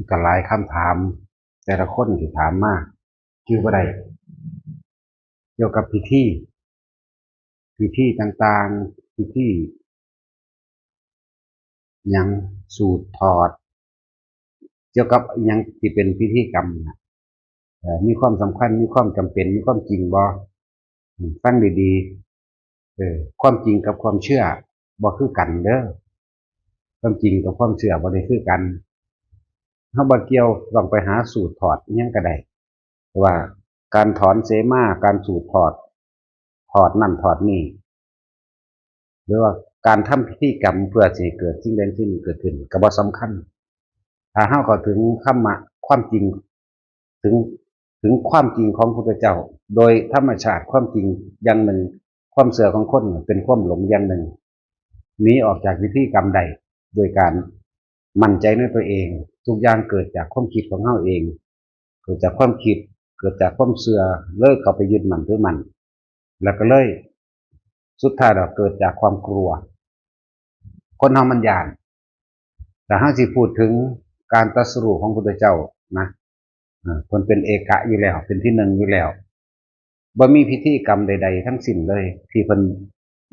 ก็หลายคำถามแต่ละคนที่ถามมาคือว่าใดเกี่ยวกับพิธีต่างๆพิธีหยังสูตรถอดเกี่ยวกับหยังที่เป็นพิธีกรรมนะมีความสำคัญมีความจำเป็นมีความจริงบ่ฟังดีๆความจริงกับความเชื่อบ่คือกันเด้อความจริงกับความเชื่อบ่ได้คือกันเฮาบ่เกี่ยวต้องไปหาสูตรถอดอิหยังก็ได้แต่ว่าการถอนเสมาการสูตรถอดนั่นถอดนี่ หรือว่าการทำพิธีกรรมเพื่อสิเกิดสิ่งใดสิ่งหนึ่งเกิดขึ้นก็บ่สำคัญถ้าเฮาเข้าถึงคำะความจริงถึงถึงความจริงของพระพุทธเจ้าโดยธรรมชาติความจริงอย่างหนึ่งความเสื่อของคนเป็นความหลงอย่างหนึ่งหนีออกจากพิธีกรรมใดโดยการมั่นใจในตัวเองทุกอย่างเกิดจากความคิดของเฮาเองเกิดจากความคิดเกิดจากความเสื่อเลยเข้าไปยึดมั่นถือมั่นแล้วก็เลยสุดท้ายเราเกิดจากความกลัว คนเฮามันย้านแต่ถ้าสิพูดถึงการตรัสรู้ของพระพุทธเจ้านะเพิ่นเป็นเอกะอยู่แล้วเป็นที่หนึ่งอยู่แล้วบ่มีพิธีกรรมใดๆทั้งสิ้นเลยที่เพิ่น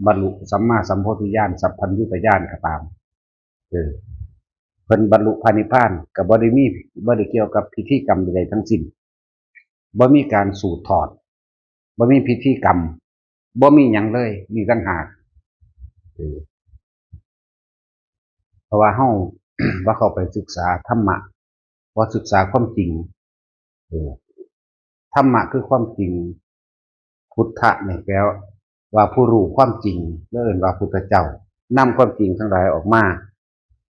บรรลุสัมมาสัมโพธิญาณสัพพัญญุตญาณก็ตามเออเพิ่นบรรลุพระนิพพานก็บ่ได้เกี่ยวกับพิธีกรรมใดๆทั้งสิ้นบ่มีการสูดถอดบ่มีพิธีกรรมบ่มีหยังเลยมีต่างหากเออเพราะว่าเฮา ว่าเข้าไปศึกษาธรรมะว่าศึกษาความจริงเออธรรมะคือความจริงพุทธะเนี่ยแปลว่าผู้รู้ความจริงเรียกว่าพุทธเจ้านำความจริงทั้งหลายออกมา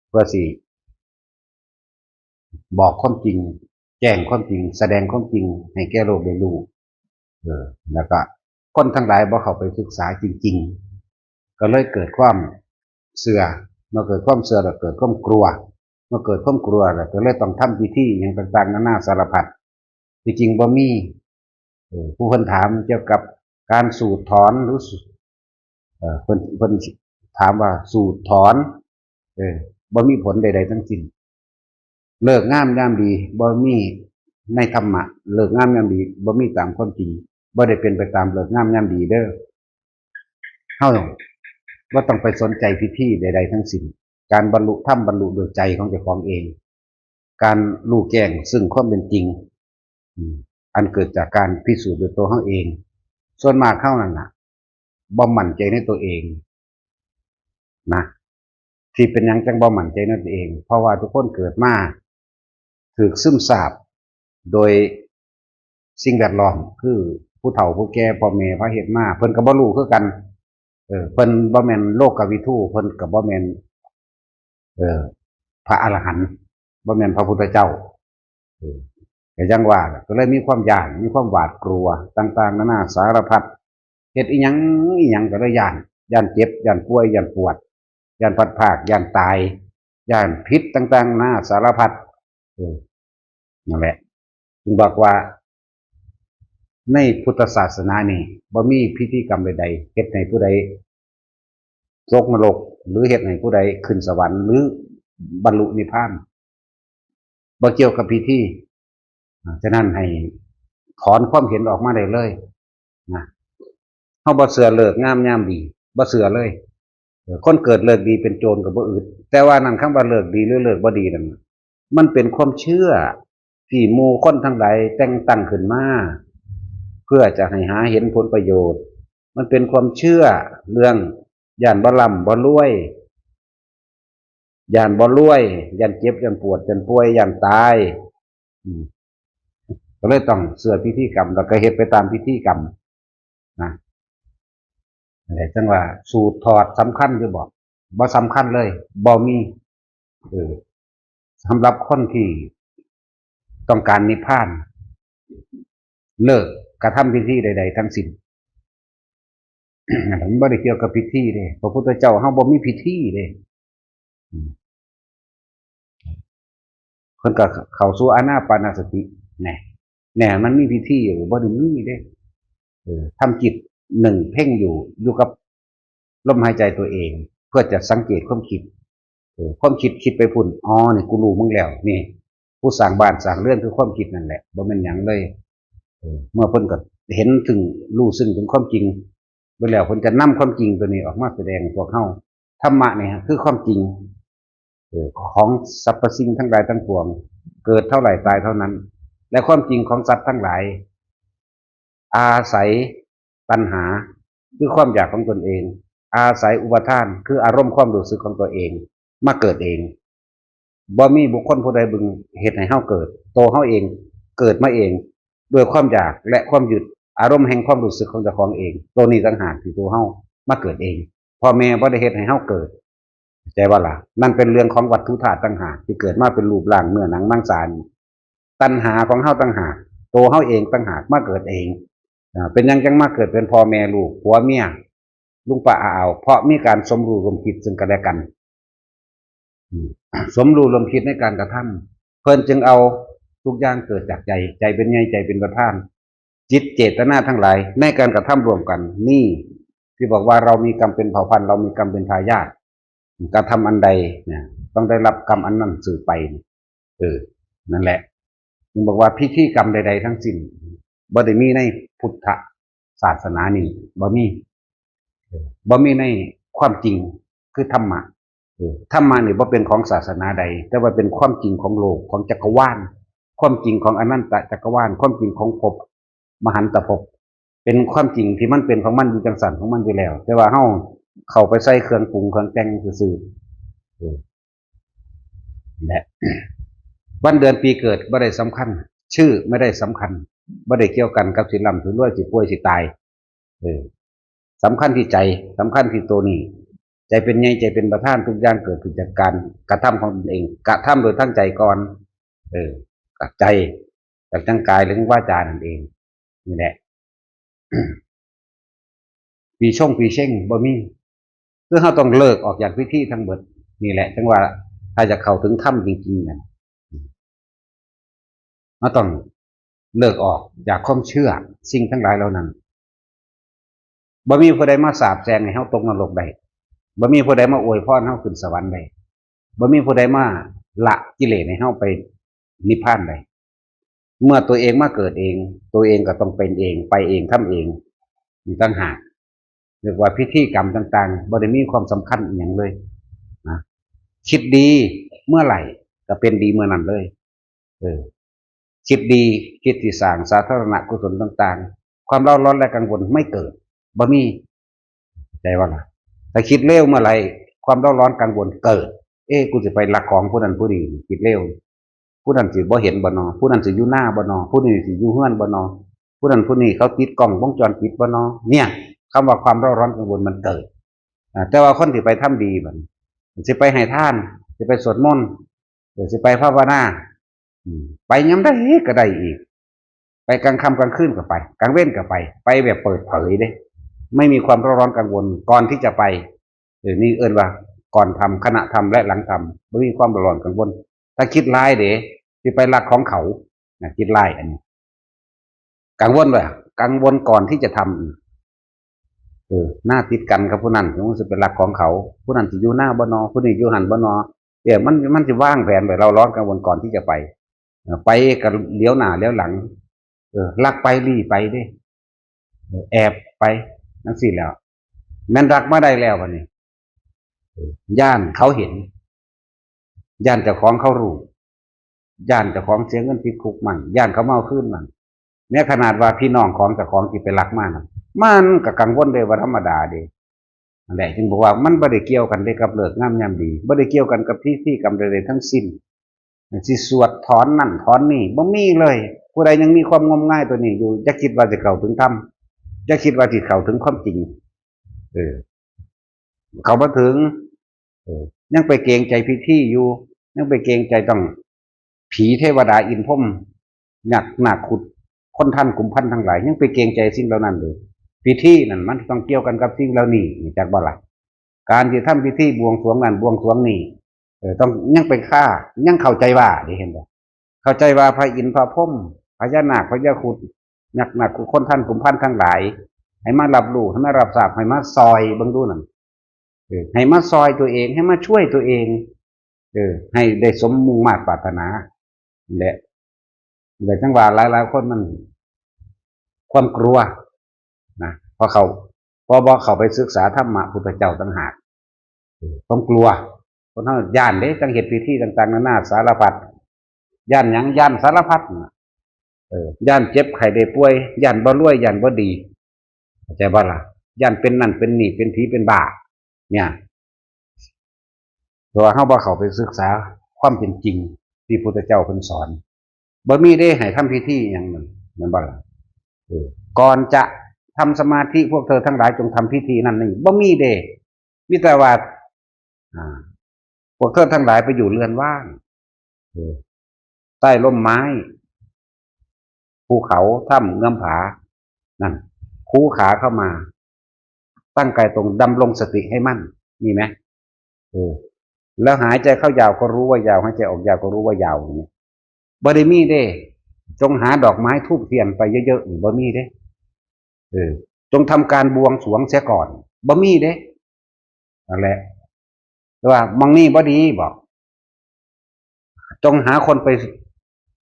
เพื่อสิบอกความจริงแจ้งความจริงแสดงความจริงให้แก่โลกได้รู้แล้วก็คนทั้งหลายบ่เข้าไปศึกษาจริงๆก็เลยเกิดความเสื่อเมื่อเกิดความเสื่อแล้วเกิดความกลัวเมื่อเกิดความกลัวแล้วก็เลยต้องทำพิธีอย่างต่างๆนานาสารพัดที่จริงบ่มีผู้คนถามเกี่ยวกับการสูดถอนหรือคนถามว่าสูดถอนบ่มีผลใดๆทั้งสิ้นเลิกงามยามดีบ่มีในธรรมะเลิกงามยามดีบ่มีตามความจริงบ่ได้เป็นไปตามเลิกงามยามดีเด้อเฮาบ่ต้องไปสนใจพิธีใดๆทั้งสิ้นการบรรลุธรรมบรรลุโดยใจของเจ้าของเองการรู้แจ้งซึ่งความเป็นจริงอันเกิดจากการพิสูจน์โดยตัวเฮาเองส่วนมากเข้านั่นน่ะบ่มั่นใจในตัวเองนะที่เป็นหยังจังบ่มั่นใจในตัวเองเพราะว่าทุกคนเกิดมาถูกซึมซาบโดยสิ่งแวดล้อมคือผู้เฒ่าผู้แก่พ่อแม่พาเฮ็ดมาเพิ่นก็บ่รู้คือกันเพิ่นบ่แม่นโลกวิทูเพิ่นก็บ่แม่นเอ่อพระอรหันต์บ่แม่นพระพุทธเจ้าเออก็จังว่าก็เลยมีความย้านมีความหวาดกลัวต่างๆนานาสารพัดเฮ็ดอีหยังก็เลยย้านเจ็บย้านป่วยย้านปวดย้านพัดภาคย้านตายย้านพิษต่างๆนานาสารพัดนั่นแหละจึงบอกว่าในพุทธศาสนานี่บ่มีพิธีกรรมใดๆเฮ็ดให้ผู้ใดตกนรกหรือเฮ็ดให้ผู้ใดขึ้นสวรรค์หรือบรรลุนิพพานบ่เกี่ยวกับพิธีฉะนั้นให้ถอนความเห็นออกมาได้เลยนะเฮาบ่เชื่อเลิกงามยามดีบ่เชื่อเลยคนเกิดเลิกดีเป็นโจรก็บ่อึดแต่ว่านั่นคำว่าเลิกดีหรือเลิกบ่ดีนั่นมันเป็นความเชื่อที่หมู่คนทั้งหลายแต่งตั้งขึ้นมาเพื่อจะให้หาเห็นผลประโยชน์มันเป็นความเชื่อเรื่องย่านบ่ร่ำบ่รวยย่านบ่รวยย่านเจ็บย่านปวดย่านป่วยย่านตายก็เลยต้องเชื่อพิธีกรรมแล้วก็เฮ็ดไปตามพิธีกรรมนะอะไรจังว่าสูตรถอดสำคัญคือบ่สำคัญเลยบ่มีเออสำหรับคนที่ต้องการนิพพานเลิกกระทำพิธีใดๆทั้งสิ้นผมบ่ได้เกี่ยวกับพิธีเด้พระพุทธเจ้าเฮาบ่มีพิธีเด้เพิ่นก็เข้าสู่อานาปานสติแหน่มันมีพิธีอยู่บ่ได้มีเด้ทำจิตหนึ่งเพ่งอยู่กับลมหายใจตัวเองเพื่อจะสังเกตความคิดความคิดไปพุ่นอ๋อนี่กูรู้มึงแล้วนี่ ผู้สร้างบ้านสร้างเรือนคือความคิดนั่นแหละบ่แม่นหยังเลยเมื่อเพิ่นก็เห็นถึงรู้ซึ่งถึงความจริงไปแล้วเพิ่นจะนำความจริงตัวนี้ออกมาแสดงพวกเฮาธรรมะเนี่ยคือความจริงของสรรพสิ่งทั้งหลายทั้งปวงเกิดเท่าไหร่ตายเท่านั้นและความจริงของสัตว์ทั้งหลายอาศัยตัณหาคือความอยากของตนเองอาศัยอุปาทานคืออารมณ์ความรู้สึกของตัวเองมาเกิดเองบ่มีบุคคลผู้ใดบึงเหตุให้เฮาเกิดโตเฮาเองเกิดมาเองด้วยความอยากและความยึดอารมณ์แห่งความรู้สึกของเจ้าของเองตัวนี้ต่างหากที่ตัวเฮามาเกิดเองพ่อแม่บ่ได้เฮ็ดให้เฮาเกิดใจว่าล่ะนั่นเป็นเรื่องของวัตถุธาตุต่างหากที่เกิดมาเป็นรูปร่างเนื้อหนังมังสาตัณหาของเฮาต่างหากตัวเฮาเองต่างหากมาเกิดเองเป็นยังจังมาเกิดเป็นพ่อแม่ลูกผัวเมียลุงป้าอาเอาเพราะมีการสมรู้ร่วมคิดซึ่งกันและกันสมรู้ร่วมคิดในการกระทำเพิ่นจึงเอาทุกอย่างเกิดจากใจใจเป็นใหญ่ใจเป็นประธานจิตเจตนาทั้งหลายในการกระทำรวมกันนี่ที่บอกว่าเรามีกรรมเป็นเผ่าพันธุ์เรามีกรรมเป็นทายาทการทำอันใดเนี่ยต้องได้รับกรรมอันนั้นสืบไปนั่นแหละจึงบอกว่าพิธีกรรมใดๆทั้งสิ้นบ่ได้มีในพุทธศาสนานี่บ่มีในความจริงคือธรรมะธรรมะนี่บ่เป็นของศาสนาใดแต่ว่าเป็นความจริงของโลกของจักรวาลความจริงของอนันตจักรวาลความจริงของภพมหันตภพเป็นความจริงที่มันเป็นของมันอยู่จังสันของมันอยู่แล้วแต่ว่าเฮาเข้าไปใส่เครื่องปรุงเครื่องแต่งซื่อและวันเดือนปีเกิดบ่ได้สำคัญชื่อไม่ได้สำคัญบ่ได้เกี่ยวกันกับสิร่ำสิรวยสิป่วยสิตายสำคัญที่ใจสำคัญที่ตัวนี้ใจเป็นใหญ่ใจเป็นประธานทุกอย่างเกิดขึ้นจากการกระทำของตนเองกระทำโดยตั้งใจก่อนกับใจจากทั้งกายหรือว่าจานั่นเองนี่แหละปีช่งปีเช่งบ่มีคือเราต้องเลิกออกจากพิธีทั้งหมดนี่แหละจังว่าถ้าจะเข้าถึงถ้ำจริงๆเนี่ยเราต้องเลิกออกจากความเชื่อสิ่งทั้งหลายเหล่านั้นบ่มีผู้ใดมาสาปแช่งให้เฮาตกนรกได้บ่มีผู้ใดมาอวยพรเฮาขึ้นสวรรค์ได้บ่มีผู้ใดมาละกิเลสให้เฮาไปนิพพานได้เมื่อตัวเองมาเกิดเองตัวเองก็ต้องเป็นเองไปเองทำเองมีต่างหากเรียกว่าพิธีกรรมต่างๆบ่ได้มีความสำคัญอีหยังเลยนะคิดดีเมื่อไหร่ก็เป็นดีเมื่อนั้นเลยคิดดีคิดที่สร้างสาธารณกุศลต่างๆความเร่าร้อนและกังวลไม่เกิดบ่มีใจว่าล่ะถ้าคิดเร็วเมื่อไหร่ความเร่าร้อนกังวลเกิดกูจะไปลักของผู้นั้นผู้นี้คิดเร็วผู้นั้นสิบ่เห็นบ่นอผู้นั้นสิอยู่หน้าบ่นอผู้นี้สิอยู่เฮือนบ่นอผู้นั้นผู้นี้เขาติดกล้องวงจรปิดบ่นอเนี่ยคำว่าความเร่าร้อนกังวลมันเกิดแต่ว่าคนที่ไปทำดีบัดสิไปให้ทานสิไปสวดมนต์สิไปภาวนาไปยามใดก็ได้อีกไปกลางค่ำกลางคืนก็ไปกลางเว้นก็ไปแบบเปิดเผยเด้ไม่มีความร้อนกังวลก่อนที่จะไปนี่เอิ้นว่าก่อนทำขณะทำและหลังทำไม่มีความร้อนกังวลถ้าคิดร้ายเด้ที่ไปลักของเขาคิดร้ายอันนี้กังวลว่ากังวลก่อนที่จะทำหน้าติดกันกับผู้นั้นมันจะเป็นลักของเขาผู้นั้นจะอยู่หน้าบ่นอผู้นี้อยู่หันบ่นอมันจะว่างแผนไปเราร้อนกังวลก่อนที่จะไปกับเลี้ยวหน้าเลี้ยวหลังลักไปรี่ไปดิแอบไปนั่นสิแล้วแม่นรักมาได้แล้ววันนี้ย่านเขาเห็นย่านเจ้าของเขารู้ย่านเจ้าของเสียเงินติดคุกมันย่านเขาเมาขึ้นมันแม้ขนาดว่าพี่น้องของเจ้าของที่ไปลักมานะมันก็กังวลเลยว่าธรรมดาเด้นั่นแหละจึงบอกว่ามันบ่ได้เกี่ยวกันได้กับเลิกงามยามดีบ่ได้เกี่ยวกันกับพิธีกรรมใดๆทั้งสิ้นสิสวดถอนนั่นถอนนี่บ่มีเลยผู้ใดยังมีความงมง่ายตัวนี้อยู่อย่าคิดว่าจะเข้าถึงธรรมอย่าคิดว่าสิเข้าถึงความจริงเขาบ่ถึงยังไปเกรงใจพิธีอยู่ยังไปเกรงใจต้องผีเทวดาอินพรหมหนักขุดคนท่านกลุ่มพันทั้งหลายยังไปเกรงใจสิ่งเหล่านั้นเลยพิธีนั่นมันต้องเกี่ยวกันกับสิ่งเหล่านี้จากบ่ล่ะการที่ทำพิธีบวงสรวงนั่นบวงสรวงนี่ต้องยังไปฆ่ายังเข้าใจว่าได้เห็นบ่เข้าใจว่าพระอินทร์พระพรหมพญานาคพญาครุฑหนักคนท่านกลุ่มพันทั้งหลายให้มารับรู้ให้มารับทราบให้มาซอยเบิ่งดูนั่นให้มาซอยตัวเองให้มาช่วยตัวเองให้ได้สมมุ่งมา่ปรารถนา แหละแต่จังหวะหลายๆคนมันความกลัวนะพอบอกเขาไปศึกษาธรรมะพุทธเจ้าต่างหากความกลัวคนเฮาย่านเด้จังเหตุพิธีต่างๆนานาสารพัดย่านหยังย่านสารพัดย่านเจ็บไข้ได้ป่วยย่านบ่รวยย่านบ่ดีเข้าใจบ่ล่ะย่านเป็นนั่นเป็นนี่เป็นผีเป็นบ้าเนี่ยเพราะว่าเฮาบ่เข้าไปศึกษาความเป็นจริงที่พุทธเจ้าเพิ่นสอนบ่มีได้ให้ทำพิธีหยังนั่นแม่นบ่ล่ะก่อนจะทำสมาธิพวกเธอทั้งหลายจงทำพิธีนั่นนี่บ่มีเด้มีแต่ว่าพวกเธอทั้งหลายไปอยู่เรือนว่างใต้ร่มไม้ภูเขาถ้ำเงื่อมผานั่นคู่ขาเข้ามาตั้งกายตรงดำรงสติให้มั่นมีไหมแล้วหายใจเข้ายาวก็รู้ว่ายาวหายใจออกยาวก็รู้ว่ายาวอย่างนี้บ่ได้มีเด้จงหาดอกไม้ธูปเทียนไปเยอะๆบ่มีเด้จงทำการบวงสรวงเสียก่อนบ่มีเด้นั่นแหละว่ามังนี่บ่ดีบอกจงหาคนไป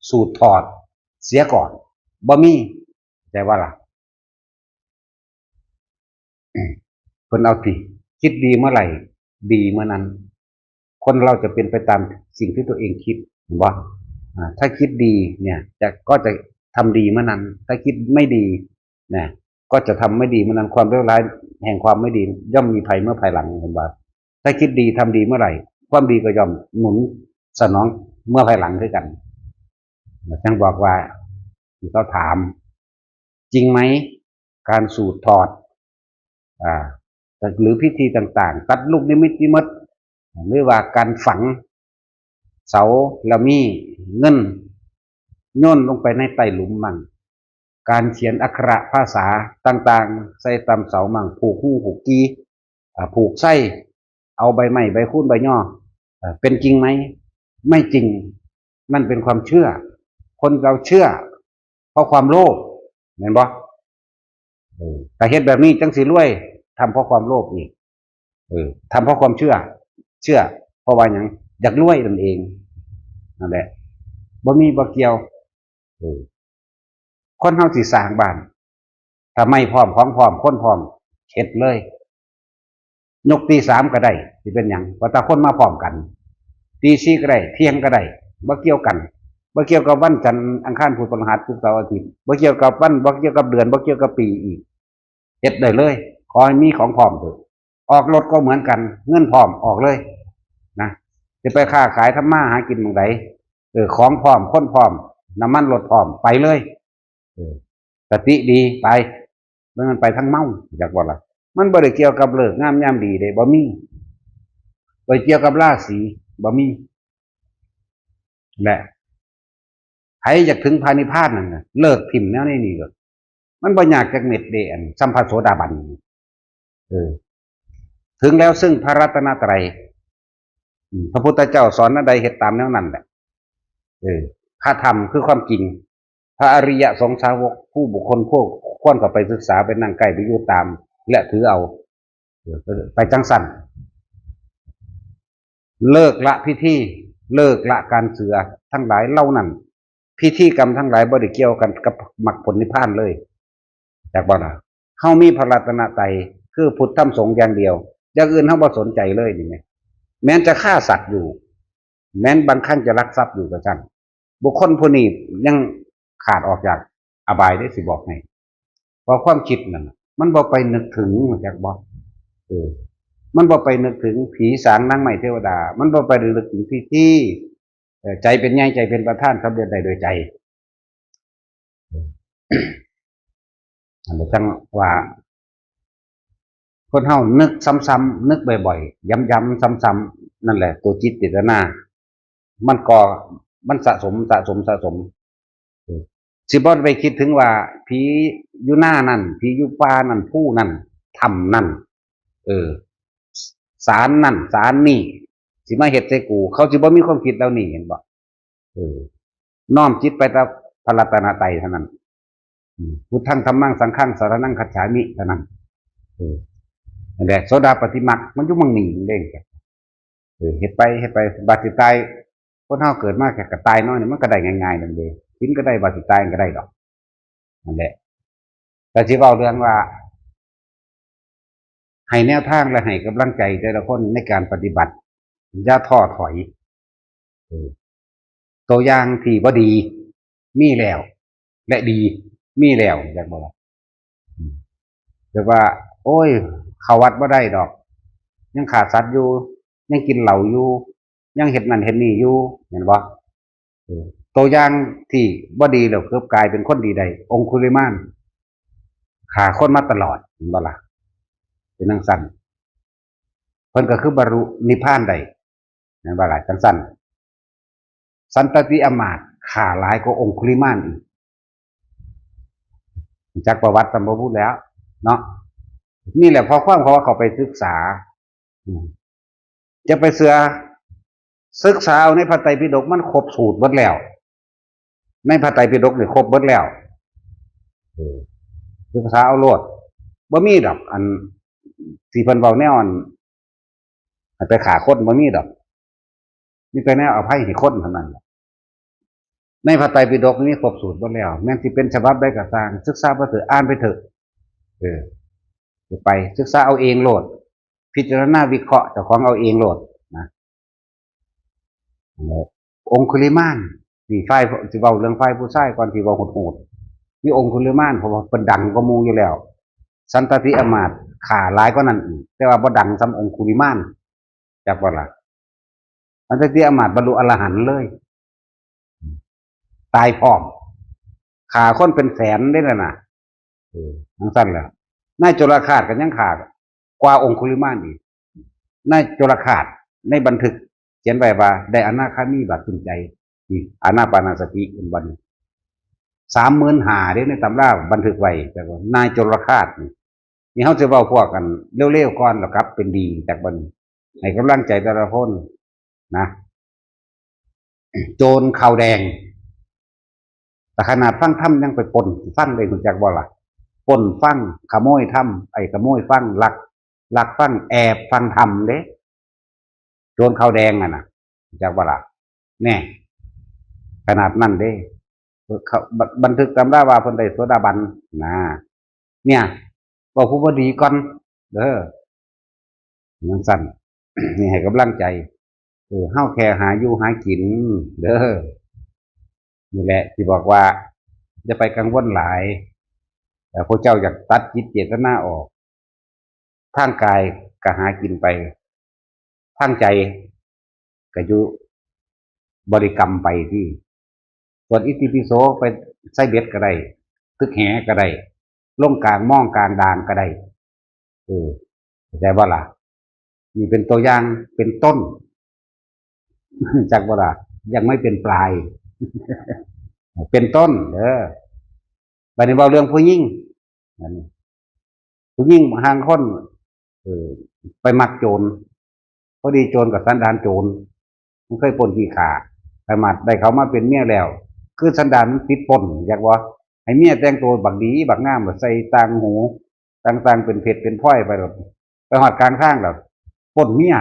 สูดถอดเสียก่อนบ่มีใจว่าล่ะคนเอาทีคิดดีเมื่อไหร่ดีเมื่อนั้นคนเราจะเป็นไปตามสิ่งที่ตัวเองคิดเห็นบ่ถ้าคิดดีเนี่ยก็จะทำดีเมื่อนั้นถ้าคิดไม่ดีเนี่ยก็จะทำไม่ดีเมื่อนั้นความเลวร้ายแห่งความไม่ดีย่อมมีภัยเมื่อภายหลังเห็นบ่ถ้าคิดดีทำดีเมื่อไหร่ความดีก็ย่อมหนุนสนองเมื่อภายหลังด้วยกันจังบอกว่าเขาถามจริงไหมการสูดถอดหรือพิธีต่างๆตัดลูกนิมิตหรือว่าการฝังเสาแล้วมีเงินโย่นลงไปในใต้หลุมมั่งการเขียนอักขระภาษาต่างๆใส่ตามเสามั่งผูกหู้ผูกกีผูกไส้เอาใบไม้ใบคูนใบย่อเป็นจริงไหมไม่จริงนั่นเป็นความเชื่อคนเราเชื่อเพราะความโลภเห็นบ่แต่เหตุแบบนี้จังสิรวยทำเพราะความโลภอีกทำเพราะความเชื่อเพราะว่าอย่างอยากรวยนั่นเองนั่นแหละบ่มีบ่เกี่ยวคนเฮาสิสร้างบ้านถ้าไม่พร้อมของพร้อมคนพร้อมเข็ดเลยยกตี3ก็ได้สิเป็นหยังว่าถ้าคนมาพร้อมกันตี4ก็ได้เที่ยงก็ได้บ่เกี่ยวกันบ่เกี่ยวกับวันจันทร์อังคารพุธพฤหัสศุกร์เสาร์อาทิตย์บ่เกี่ยวกับวันบ่เกี่ยวกับเดือนบ่เกี่ยวกับปีอีกเฮ็ดได้เลยขอให้มีของพร้อมเถอะออกรถก็เหมือนกันเงินพร้อมออกเลยนะจะไปค้าขายทำมาหากินเมืองใดของพร้อมคนพร้อมน้ำมันรถพร้อมไปเลยสติดีไปมันไปทั้งเมาจากว่าล่ะมันบ่ได้เกี่ยวกับเลิกงามยามดีเด้บ่มีบ่เกี่ยวกับราศีบ่มีแหละใครอยากถึงพระนิพพานนั่นน่ะเลิกถิ่มแนวนี้นี่ก็มันบ่ยากจักเม็ดเดอันสัมภโสดาบันถึงแล้วซึ่งพระรัตนตรัยพระพุทธเจ้าสอนนั่นใดเฮ็ดตามแนวนั้นแหละพระธรรมคือความจริงพระอริยสงสาวกผู้บุคคลพวกควรเข้าไปศึกษาไปนั่งใกล้ไปอยู่ตามและถือเอาไปจังสั่นเลิกละพิธีเลิกละการเสือทั้งหลายเล่านั้นพิธีกรรมทั้งหลายบ่ได้เกี่ยวกันกับมรรคผลนิพพานเลยจากบ่ล่ะเฮามีพระรัตนตรัยคือพุทธธรรมสงฆ์อย่างเดียวอย่างอื่นเฮาบ่สนใจเลยนี่แม่แม้นจะฆ่าสัตว์อยู่แม้นบางครั้งจะลักทรัพย์อยู่ก็ช่างบุคคลผู้นี้ยังขาดออกจากอบายได้สิบอกให้เพราะความคิดนั่นมันบ่ไปนึกถึงจากบ่มันบ่ไปนึกถึงผีสางนางไม้เทวดามันบ่ไปนึกถึงที่ใจเป็นใหญ่ใจเป็นประธานสำเร็จได้โดยใจอันนี้จังว่าคนเฮานึกซ้ำๆนึกบ่อยๆย้ำๆซ้ำๆนั่นแหละตัวจิตเจตนามันสะสมสิบ่ไปคิดถึงว่าผีอยู่หน้านั่นผีอยู่ป่านั่นผู้นั่นถ้ำนั่นศาลนั่นศาลนี่สิมาเฮ็ดใส่กูเขาสิบ่มีความคิดแล้วนี่เห็นบ่น้อมจิตไปตามพระรัตนตรัยเท่านั้นพุทธังธัมมังสังฆังสรณังคัจฉามิเท่านั้นนั่นแหละโสดาปัตติมรรคมันอยู่มั่งนี่เด้งเฮ็ดไปบัดสิตาย คนเฮาเกิดมาแค่กระตายน้อยนี่มันก็ได้ง่ายๆนั่นเด้กินก็ได้บ่สิตายก็ได้ดอกนั่นแหละแต่สิเว้าเรื่องว่าให้แนวทางและให้กำลังใจแต่ละคนในการปฏิบัติอย่าท้อถอยเออตัวอย่างที่บ่ดีมีแล้วและดีมีแล้วอยากบอกว่าแต่ว่าโอ้ยเข้าวัดบ่ได้ดอกยังขาดสัตว์อยู่ยังกินเหล้าอยู่ยังเฮ็ดนั่นเฮ็ดนี่อยู่เห็นบ่เออตัวอย่างที่บ่ดีแล้วคือกลายเป็นคนดีได้องคุลิมานฆ่าคนมาตลอดเห็นบ่ล่ะเป็นจังซั่นเพิ่นก็คือบรรลุนิพพานได้เห็นบ่ล่ะจังซั่นสันตติอมาตย์ฆ่าหลายกว่าองคุลิมานอีกจากประวัติสัมภพูดแล้วเนาะนี่แหละเพราะความเขาว่าเขาไปศึกษาจะไปเสือศึกษาเอาในพระไตรปิฎกมันครบสูตรหมดแล้วในพระไตรปิฎกนี่ครบหมดแล้วศึกษาเอาโลดบ่มีดอกอันที่เพิ่นเว้าแนวอันให้ไปฆ่าคนบ่มีดอกมีแต่แนวอภัยให้คนเท่านั้นในพระไตรปิฎกนี่ครบสูตรหมดแล้วแม้นสิเป็นฉบับใดก็ตามศึกษาไปเถอะอ่านไปเถอะไปศึกษาเอาเองโลดพิจารณาวิเคราะห์เจ้าของเอาเองโลดนะองคุลิมานนี่ฝ่ายสิเว้าเรื่องฝ่ายผู้ชายก่อนที่เว้าโหดๆนี่องคุลิมานเพราะว่าเพิ่นดังกว่าหมู่อยู่แล้วสันตติอมาตย์ฆ่าหลายกว่านั้นอีกแต่ว่าบ่ดังส่ำองคุลิมานจักบ่ล่ะสันตติอมาตย์บรรลุอรหันต์เลยตายพร้อมฆ่าคนเป็นแสนได้แล้วน่ะจังซั่นแหละนายโจรคาตก็ยังฆ่ากว่าองคุลิมานอีกนายโจรคาตในบันทึกเขียนไว้ว่าได้อนาคามีบัดถึงใจอีกอานาปานสติเป็นวัน35,000เด้ในตำราบันทึกไว้แต่ว่านายโจรคาตนี่เฮาสิเว้าพวกกันเร็วๆก่อนแล้วครับเป็นดีจากบัดนี้ให้กำลังใจแต่ละคนนะโจรขาวแดงแต่ขนาดฟังถ้ำยังไปปนฟังเลยคุณจักบ่ล่ะปนฟังขโมยถ้ำขโมยฟังลักฟังแอบฟังทำเด้โจรขาวแดงน่ะจักบ่ล่ะแน่ขนาดนั้นเด้บันทึกตำราว่าเพิ่นได้โสดาบันนะเนี่ยบอกผู้บ่ดีก่อนเด้อจังซั่นนี่ให้กำลังใจเฮาแค่หาอยู่หากินเด้อนี่แหละที่บอกว่าอย่าไปกังวลหลายแต่พระเจ้าอยากตัดจิตเจตนาออกทางกายก็หากินไปทางใจก็อยู่บริกรรมไปที่ส่วนอิติปิโสไปใส่เบ็ดก็ได้ตึกแหก็ได้ลงกลางม่องกลางดางก็ได้เข้าใจบ่ล่ะนี่เป็นตัวอย่างเป็นต้นจากบ่ล่ะยังไม่เป็นปลายเป็นต้นบัดนี้เว้าเรื่องผู้หญิงผู้หญิงห่างคนไปมักโจรพอดีโจรกับสันดานโจรมันเคยปล้นขี้ขาไปมัดได้เขามาเป็นเมียแล้วคือสันดานมันติดปล้นอยากว่าให้เมียแต่งตัวบักดีบักงามแบบใส่ต่างหูต่างๆเป็นเพชรเป็นพลอยไปแบบไปหอดกลางข้างแบบปล้นเมีย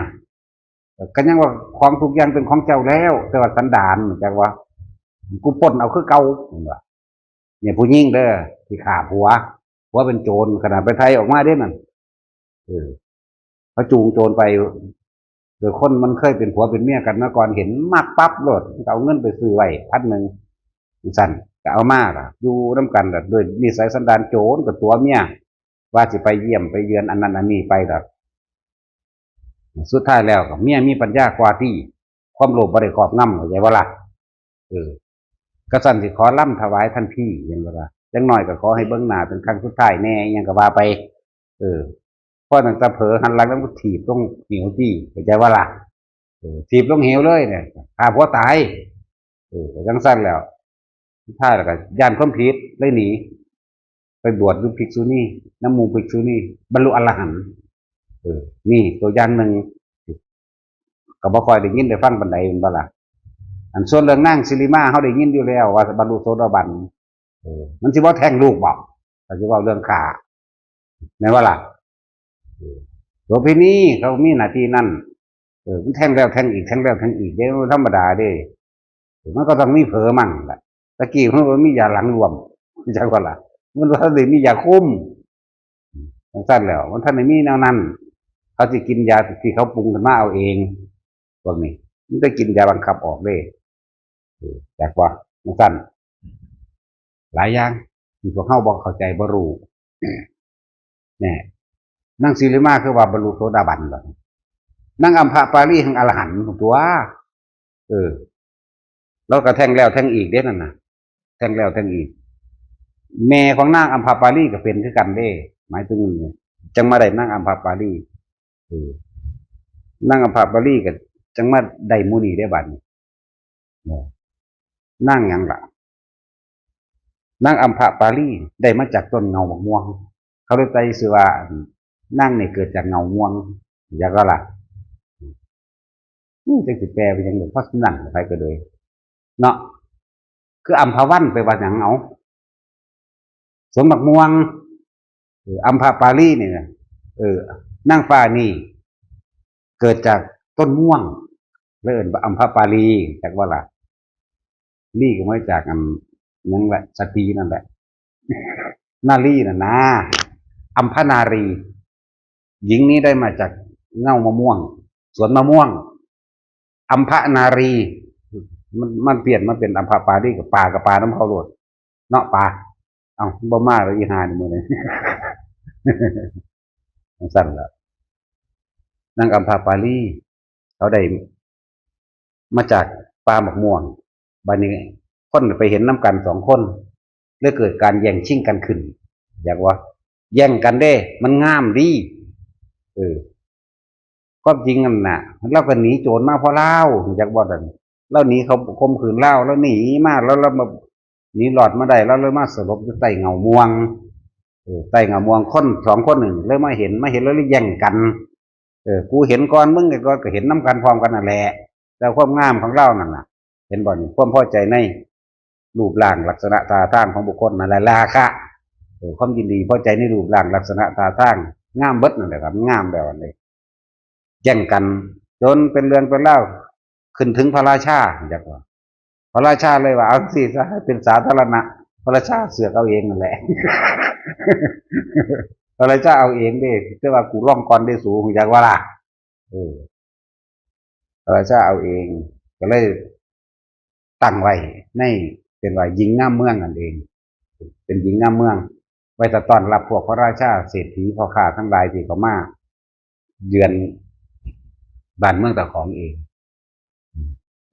ก็ยังว่าของทุกอย่างเป็นของเจ้าแล้วแต่ว่าสันดานอยากว่ากูปล้นเอาคือเก่าเนี่ยผู้หญิงเด้อที่ฆ่าผัวเป็นโจรขนาดไปไทยออกมาเด้นั่นเขาจูงโจรไปโดยคนมันเคยเป็นผัวเป็นเมียกันมาก่อนเห็นมากปั๊บโลดเอาเงินไปซื้อไว้1,000สั่นก็เอามากอยู่น้ำกันแบบด้วยนิสัยสันดานโจรกับตัวเมียว่าสิไปเยี่ยมไปเยือนอันนั้นอันนี้ไปแบบสุดท้ายแล้วกับเมียมีปัญญากว่าที่ความโลภบริกรอบงำเข้าใจว่าล่ะก็สั่นสิขอล่ำถวายท่านพี่อย่างว่าจังหน่อยก็ขอให้เบิ้งหน้าเป็นครั้งสุดท้ายแน่ยังก็ว่าไปพ่อตั้งแต่เผลอหันหลังแล้วก็ถีบลงเหวที่เข้าใจว่าล่ะถีบลงเหวเลยเนี่ยฆ่าผัวตายจังสั้นแล้วถ้าแล้วก็ย่านความผิดเลยหนีไปบวชดูภิกษุนี่น้ำมูภิกษุนี่บรรลุอรหันต์นี่ตัวอย่างหนึ่งก็บ่ค่อยได้ยินได้ฟังปานใดเป็นบ่ล่ะอันส่วนเรื่องนางสิริมาเขาได้ยินอยู่แล้วว่าบรรลุโสดาบันมันสิบ่แทงลูกบ่ก็สิเว้าเรื่องฆ่าแม่นว่าล่ะโสเภณีเขามีหน้าที่นั่นแทงแล้วแทงอีกแทงแล้วแทงอีกเด้ธรรมดาเด้ มันก็ต้องมีเผลอมั่งแหละตะกี้มันมียาหลังรวมจังว่าล่ะมันท่านได้มียาคุมจังซั่นแล้วมันท่านได้มีแนวนั้นเขาสิกินยาที่เขาปรุงขึ้นมาเอาเองพวกนี้มันจะกินยาบังคับออกเด้จากว่าจังซั่นหลายอย่างที่พวกเฮาบ่เข้าใจบ่รู้แน่นางศิริมาคือว่าบรรลุโสดาบันบ่นางอัมพปาลีแห่งอรหันต์ตัวแล้วก็แท่งแล้วแท่งอีกเด้นั่นน่ะแท่งแล้วแท่งอีกแม่ของนางอัมพปาลีก็เป็นคือกันเด้หมายถึงจังมาได้นางอัมพปาลีนางอัมพปาลีก็จังมาได้หมู่นี้ได้บัดนี้นางหยังล่ะนางอัมพปาลีได้มาจากต้นเงาบักม่วงเขาเลยใจชื่อว่านางนี่เกิดจากเงาม่วงอยากก็ล่ะจังสิแปลไปจังได๋เพราะนั่นไปก็เลยเนาะคืออัมพวันไปว่าหยังเอาสวนบักม่วงอัมพปาลีนี่นะนางฟ้านี่เกิดจากต้นม่วงเลยเอิ้นว่าอัมพปาลีจักว่าล่ะนี่ก็มาจากอันหยังแหละสตรีนั่นแหละนารีน่ะนะอัมพนารีหญิงนี้ได้มาจากเง่ามะม่วงสวนมะม่วงอัมพนารีมันเปลี่ยนมาเป็นอัมพปาลีกับปลาน้ำเขาโลดเนาะปลาเอาบ่มาเลยอีหานี่มื้อนี้สั่นล่ะนางอัมพปาลีเขาได้มาจากปลาหมกม่วงบัดนี้คนไปเห็นน้ำกัน2คนเลยเกิดการแย่งชิงกันขึ้นอยากว่าแย่งกันเด้มันงามดีความจริงนั่นน่ะเราก็หนีโจรมาเพราะเล่าอยากบอกนั่นเราหนีเขาข่มขืนเล่าแล้วหนีมาแล้วเรามาหนีหลอดมาได้แล้วเลยมาสลบอยู่ใต้เงาม่วงใต้เงาม่วงคน2 คนหนึ่งเลยมาเห็นแล้วเลยแย่งกันกูเห็นก่อนมึงก็เห็นน้ำกันพร้อมกันนั่นแหละแต่ความงามของเรานั่นน่ะเห็นบ่นี่ความพอใจในรูปร่างลักษณะท่าทางของบุคคลนั่นแหละราคะความยินดีพอใจในรูปร่างลักษณะท่าทางงามเบิดนั่นแหละครับงามแบบนี้แย่งกันจนเป็นเรื่องเป็นเล่าขึ้นถึงพระราชาอยากว่าพระราชาเลยว่าเอาสิซะให้เป็นสาธารณะพระราชาเสือกเอาเองนั่นแหละพระราชาเอาเองเด้แต่ว่ากูร่องก่อนได้สูงอยากว่าล่ะพระราชาเอาเองก็เลยตั้งไว้ในเป็นว่าหญิงงามเมืองนั่นเองเป็นหญิงงามเมืองไว้ต้อนรับพวกพระราชาเศรษฐีพ่อค้าทั้งหลายที่เขามาเยือนบ้านเมืองตะของเอง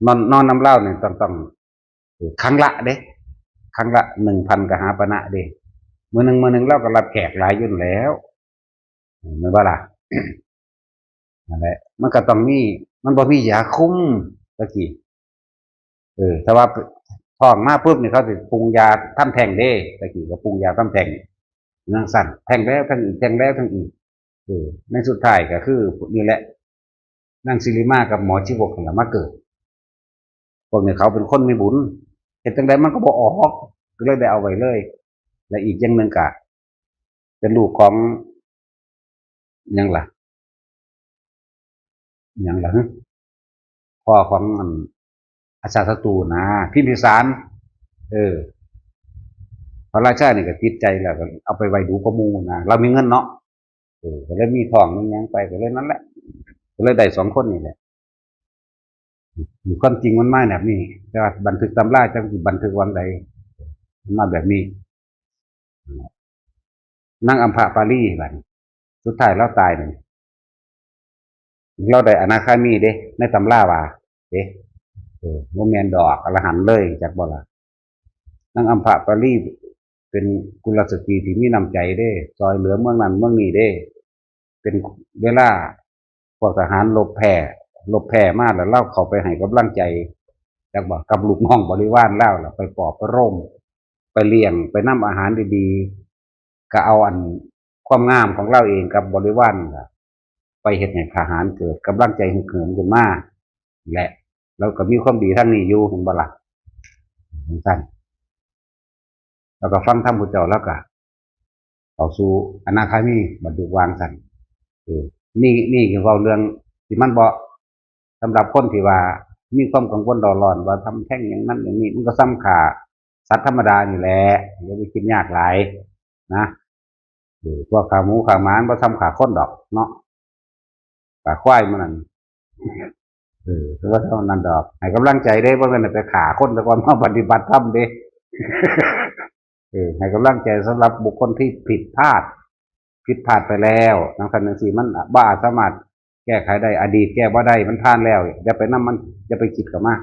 นอนน้ำเล่าเนี่ยต้องครั้งละเด้ครั้งละ 1,000 กหาปณะเด้มื้อนึงเล่าก็รับแขกหลายยุ่นแล้วเหมือนว่าล่ะนั่นแหละมันก็ต้องมีมันบ่มียาคุมตะกี้ถ้าว่าท้องมาปุ๊บนี่เขาสิปรุงยาทำแท้งเด้ตะกี้ก็ปรุงยาทำแท้งนางสั่นแท้งแล้วทั้งอีกแท้งแล้วทั้งอีกในสุดท้ายก็คือนี่แหละนางศิริมากับหมอชีวกนั่นแหละมาเกิดพวกนี้เขาเป็นคนมีบุญเห็นจังไดมันก็บ่ออกก็เลยได้เอาไว้เลยและอีกอย่างหนึ่งก็เป็นลูกของหยังล่ะพ่อของอาชาศัตรูนะพิมพิสารพระราชานี่ก็ติดใจแล้วก็เอาไปไว้ดูประมูนะเรามีเงินเนาะก็เลยมีทองมีหยังไปก็เลยนั้นแหละก็เลยได้2 คนนี่แหละความจริงมันมาแบบนี้แต่ว่าบันทึกตำราจังสิบันทึกวังใดมันมาแบบนี้นางอัมพปาลีบัดสุดท้ายเราตายนี่เราได้อนาคามีเด้ในตำราว่าเด้บ่แม่นดอกอรหันต์เลยจักบ่ล่ะนางอัมพปาลีเป็นกุลสตรีที่มีน้ำใจเด้ซอยเหลือเมืองนั้นเมืองนี้เด้เป็นเวลาพวกทหารลบแพ้มาแล้วเล่าเข้าไปให้กำลังใจจักบ่กับลูกน้องบริวารเล่าล่ะไปปลอบประโลมไปเลี้ยงไปนำอาหารดีๆก็เอาอันความงามของเราเองกับบริวารไปเฮ็ดให้ทหารเกิดกำลังใจฮึกเหิมขึ้นมาและเราก็มีความดีทั้งนี้อยู่เห็นบ่ล่ะท่านแล้วก็ฟังธรรมพุทธเจ้าแล้วก็เข้าสู่อนาคามีบรรลุวางสั่นนี่คือเว้าเรื่องที่มันบ่สำหรับคนที่ว่า มีความกังวลร้อนว่าทำแท่งอย่างนั้นอย่างนี้มันก็ซ้ำขาสัตว์ธรรมดานี่แหละอย่าไปคิดยากหลายนะพวกขาหมูขาหมาบ่ซ้ำขาคนดอกเนาะขาควายมันนั่นถือว่าเท่านั้นดอกให้กำลังใจได้บ่แม่นไปขาคนแต่ก่อนมาปฏิบัติธรรมเด้ให้กำลังใจสำหรับบุคคลที่ผิดพลาดไปแล้วทั้งคันจังซี่มันบ่สามารถแก้ไขได้อดีตแก้บ่ได้มันผ่านแล้วอย่าไปนำมันอย่าไปคิดกับมา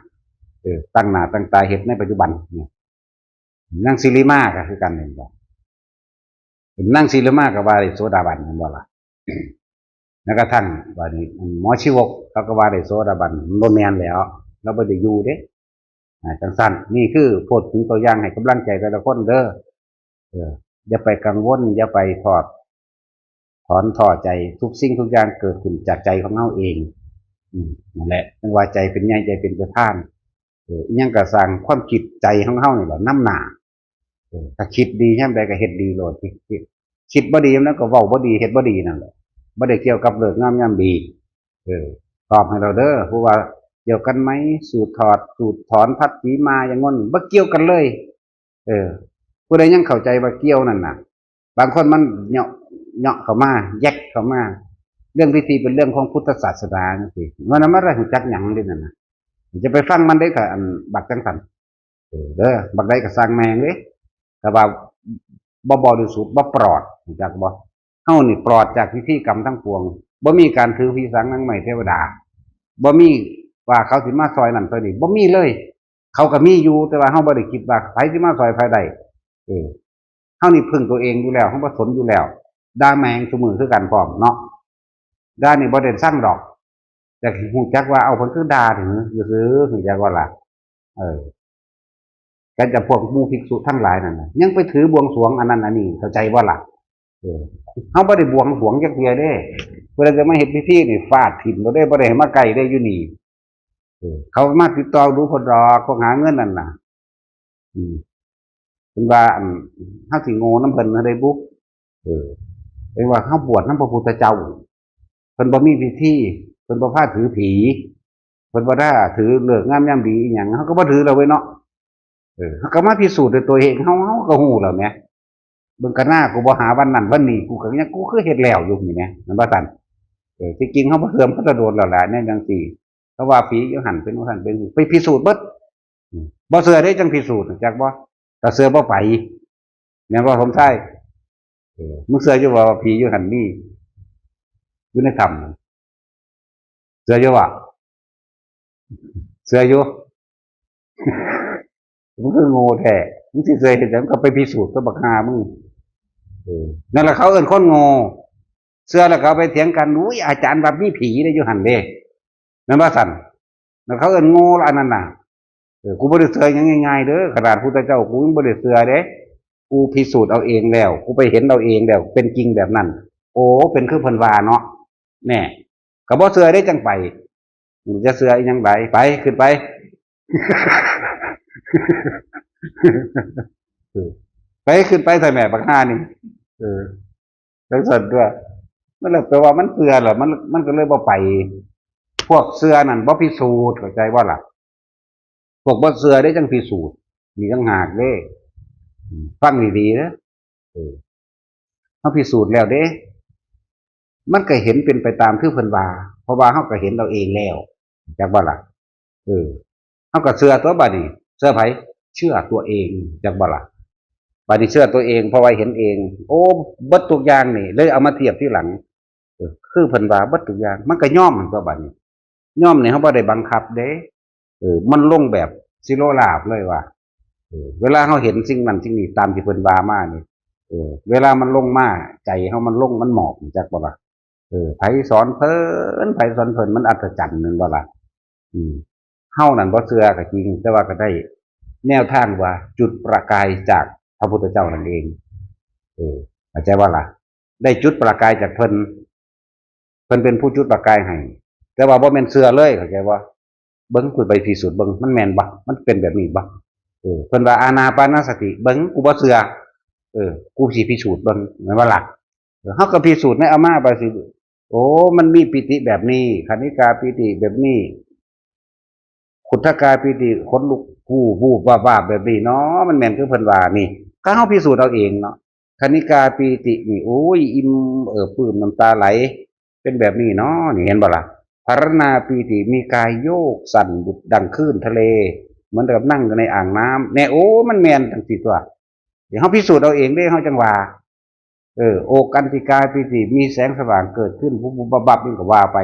ตั้งหน้าตั้งตาเฮ็ดในปัจจุบันนี่นั่งซิริมาก็คือกันนี่บ่นั่งซิริมาก็ว่าได้โสดาบันแม่นบ่ล่ะแล้วก็ทั่งว่านี่หมอชีวกเขาก็ว่าได้โสดาบันบ่แม่นแล้วเราบ่ได้อยู่เด้จังซั่นนี่คือพูดถึงตัวอย่างให้กำลังใจแต่ละคนเด้ออย่าไปกังวลอย่าไปถอนท้อใจทุกสิ่งทุกอย่างเกิดขึ้นจากใจของเราเองนั่นแหละจังว่าใจเป็นใหญ่ใจเป็นประธานอิหยังก็สร้างความคิดใจของเฮานี่แหละนำหน้าถ้าคิดดียามใดก็เฮ็ดดีโลดคิดบ่ดีแล้วก็เว้าบ่ดีเฮ็ดบ่ดีนั่นแหละบ่ได้เกี่ยวกับเลิกงามยามดีตอบให้เราเด้อผู้ว่าเกี่ยวกันไหมสูตรถอนพัดสีมาอย่างงั้นบ่เกี่ยวกันเลยผู้ใดยังเข้าใจว่าเกี่ยวนั่นน่ะบางคนมันเหาะเข้ามาแยกเข้ามาเรื่องพิธีเป็นเรื่องของพุทธศาสนาจังซี่มันบ่ได้รู้จักหยังเด้นั่นน่ะจะไปฟังมันได้ก็อันบักจังซั่นเด้อบักใดก็สร้างแม่งเด้แต่ว่าบ่บริสุทธิ์บ่ปลอดรู้จักบ่เฮานี่ปลอดจากพิธีกรรมทั้งปวงบ่มีการถือผีสางนางไม้เทวดาบ่มีว่าเขาสิมาซอยนั่นซอยนี่บ่มีเลยเขาก็มีอยู่แต่ว่าเฮาบ่ได้คิดว่าไผสิมาซอยไผได้เฮานี่พึ่งตัวเองอยู่แล้วเฮาบ่สนอยู่แล้วด่าแมงซุมื้อคือกันพร้อมเนาะด่านี่บ่ได้สร้างดอกแต่ฮู้จักว่าเอาเพิ่นคือด่าถึงซื่อๆฮู้จักว่าล่ะก็จะพวกหมู่ภิกษุทั้งหลายนั่นน่ะยังไปถือบวงสรวงอันนั้นอันนี้เข้าใจบ่ล่ะเฮาบ่ได้บวงสรวงจักเทื่อเด้เพิ่นจะมาเฮ็ดพิธีนี่ฟาดถิ่มบ่ได้ให้มาใกล้ได้อยู่นี่เขามาติดต่อดูเพิ่นดอกพวกหาเงินนั่นน่ะเพิ่นว่าเฮาสิโง่นำเพิ่นได้บุเรียกว่าเฮาบวชนำพระพุทธเจ้าเพิ่นบ่มีพิธีเพิ่นบ่พาถือผีเพิ่นบ่ได้ถือเลิกงามยามดีอีหยังเฮาก็บ่ถือแล้วเว้ยเนาะเฮาก็มาพิสูจน์ด้วยตัวเองเฮาก็ฮู้แล้วแหมเบิ่งกันหน้ากูบ่หาวันนั้นวันนี้กูก็ยังกูคือเฮ็ดแล้วอยู่นี่แหมมันบ่ซั่นที่จริงเฮาบ่เสื่อมเขาจะโดนแล้วล่ะแน่จังซี่เพราะว่าผีอยู่หั่นเป็นว่าหั่นเป็นไปพิสูจน์เบิดบ่เชื่อได้จังพิสูจน์จักบ่ถ้าเชื่อบ่ไปแม่นบ่ผมใช่มึงเชื่ออยู่ว่าผีอยู่หั่นนี่อยู่ในถ้ำเชื่ออยู่ว่าเชื่ออยู่มึงคือโง่แท้มึงสิเชื่อเฮ็ดจังก็ไปพิสูจน์กับบักห่ามึงนั่นแหละเขาเอิ้นคนโง่เชื่อแล้วก็ไปเถียงกันอุ้ยอาจารย์ว่ามีผีได้อยู่หั่นเด้นั่นว่าซั่นแล้วเขาเอิ้นโง่ละอันนั้นน่ะกูบ่ได้เชื่อหยังง่ายๆเด้อขนาดพุทธเจ้ากูยังบ่ได้เชื่อเด้กูพิสูจน์เอาเองแล้วกูไปเห็นเอาเองแล้วเป็นจริงแบบนั้นโอ้เป็นคือเพิ่นว่าเนาะแน่ก็บ่เชื่อได้จังไปจะเชื่ออีหยังไดไปขึ้นไปไปขึ้นไปใส่แม่บักห่านี่จังซั่นตัวมันแปลว่ามันเชื่อเหรอมันก็เลยบ่ไปพวกเชื่อนั่นบ่พิสูจน์เข้าใจบ่ล่ะพวกบ่เชื่อได้จังพิสูจน์มีต่างหากเด้ฟังดีๆนะเฮาพิสูจน์แล้วเด้มันก็เห็นเป็นไปตามที่เพิ่นว่าเพราะว่าเฮาก็เห็นเราเองแล้วจักบ่ล่ะเฮาก็เชื่อตัวบัดนี้เชื่อไผเชื่อตัวเองจักบ่ล่ะบัดนี้เชื่อตัวเองเพราะว่าเห็นเองโอ้เบิดทุกอย่างนี่เลยเอามาเทียบที่หลังคือเพิ่นว่าเบิดทุกอย่างมันก็ยอมตัวบัดนี้ยอมนี่เฮาบ่ได้บังคับเด้มันลงแบบสิโลลาบเลยว่าเวลาเฮาเห็นสิ่งนั้นสิ่งนี้ตามที่เพิ่นว่ามานี่เวลามันลงมาใจเฮามันลงมันหมอบจักบ่ล่ะไผสอนเพิ่นมันอัศจรรย์นึงบ่ล่ะเฮานั่นบ่เชื่อก็จริงแต่ว่าก็ได้แนวทางว่าจุดประกายจากพระพุทธเจ้านั่นเองเข้าใจว่าล่ะได้จุดประกายจากเพิ่นเป็นผู้จุดประกายให้แต่ว่าบ่แม่นเชื่อเลยเข้าใจว่าเบิ่งกูไปพิสูจน์เบิ่งมันแม่นบ่มันเป็นแบบนี้บ่เพิ่นว่าอานาปานสติเบิ่งกูบ่เชื่อกูสิพิสูจน์เบิ่งแม่นบ่ล่ะเฮาก็พิสูจน์ในอาม่าไปสิโอ้มันมีปิติแบบนี้คณิกาปิติแบบนี้ ขุทกายปีติขนลุกวูบว่าแบบนี้เนาะมันแม่นคือเพิ่นว่านี่ก็เฮาพิสูจน์เอาเองเนาะคณิกาปีตินี่โอ้ยอิ่มปลื้มน้ำตาไหลเป็นแบบนี้เนาะนี่เห็นบ่ล่ะภารณาปีติมีกายโยกสั่นดุจดังคลื่นทะเลเหมือนกับนั่งอยู่ในอ่างน้ำแน่โอ้มันแม่นจังซี่ตัวเดี๋ยวเฮาพิสูจน์เอาเองเด้เฮาจังว่าโอกันติกาปีติมีแสงสว่างเกิดขึ้นปุ๊บบับนี่ก็ว่าไป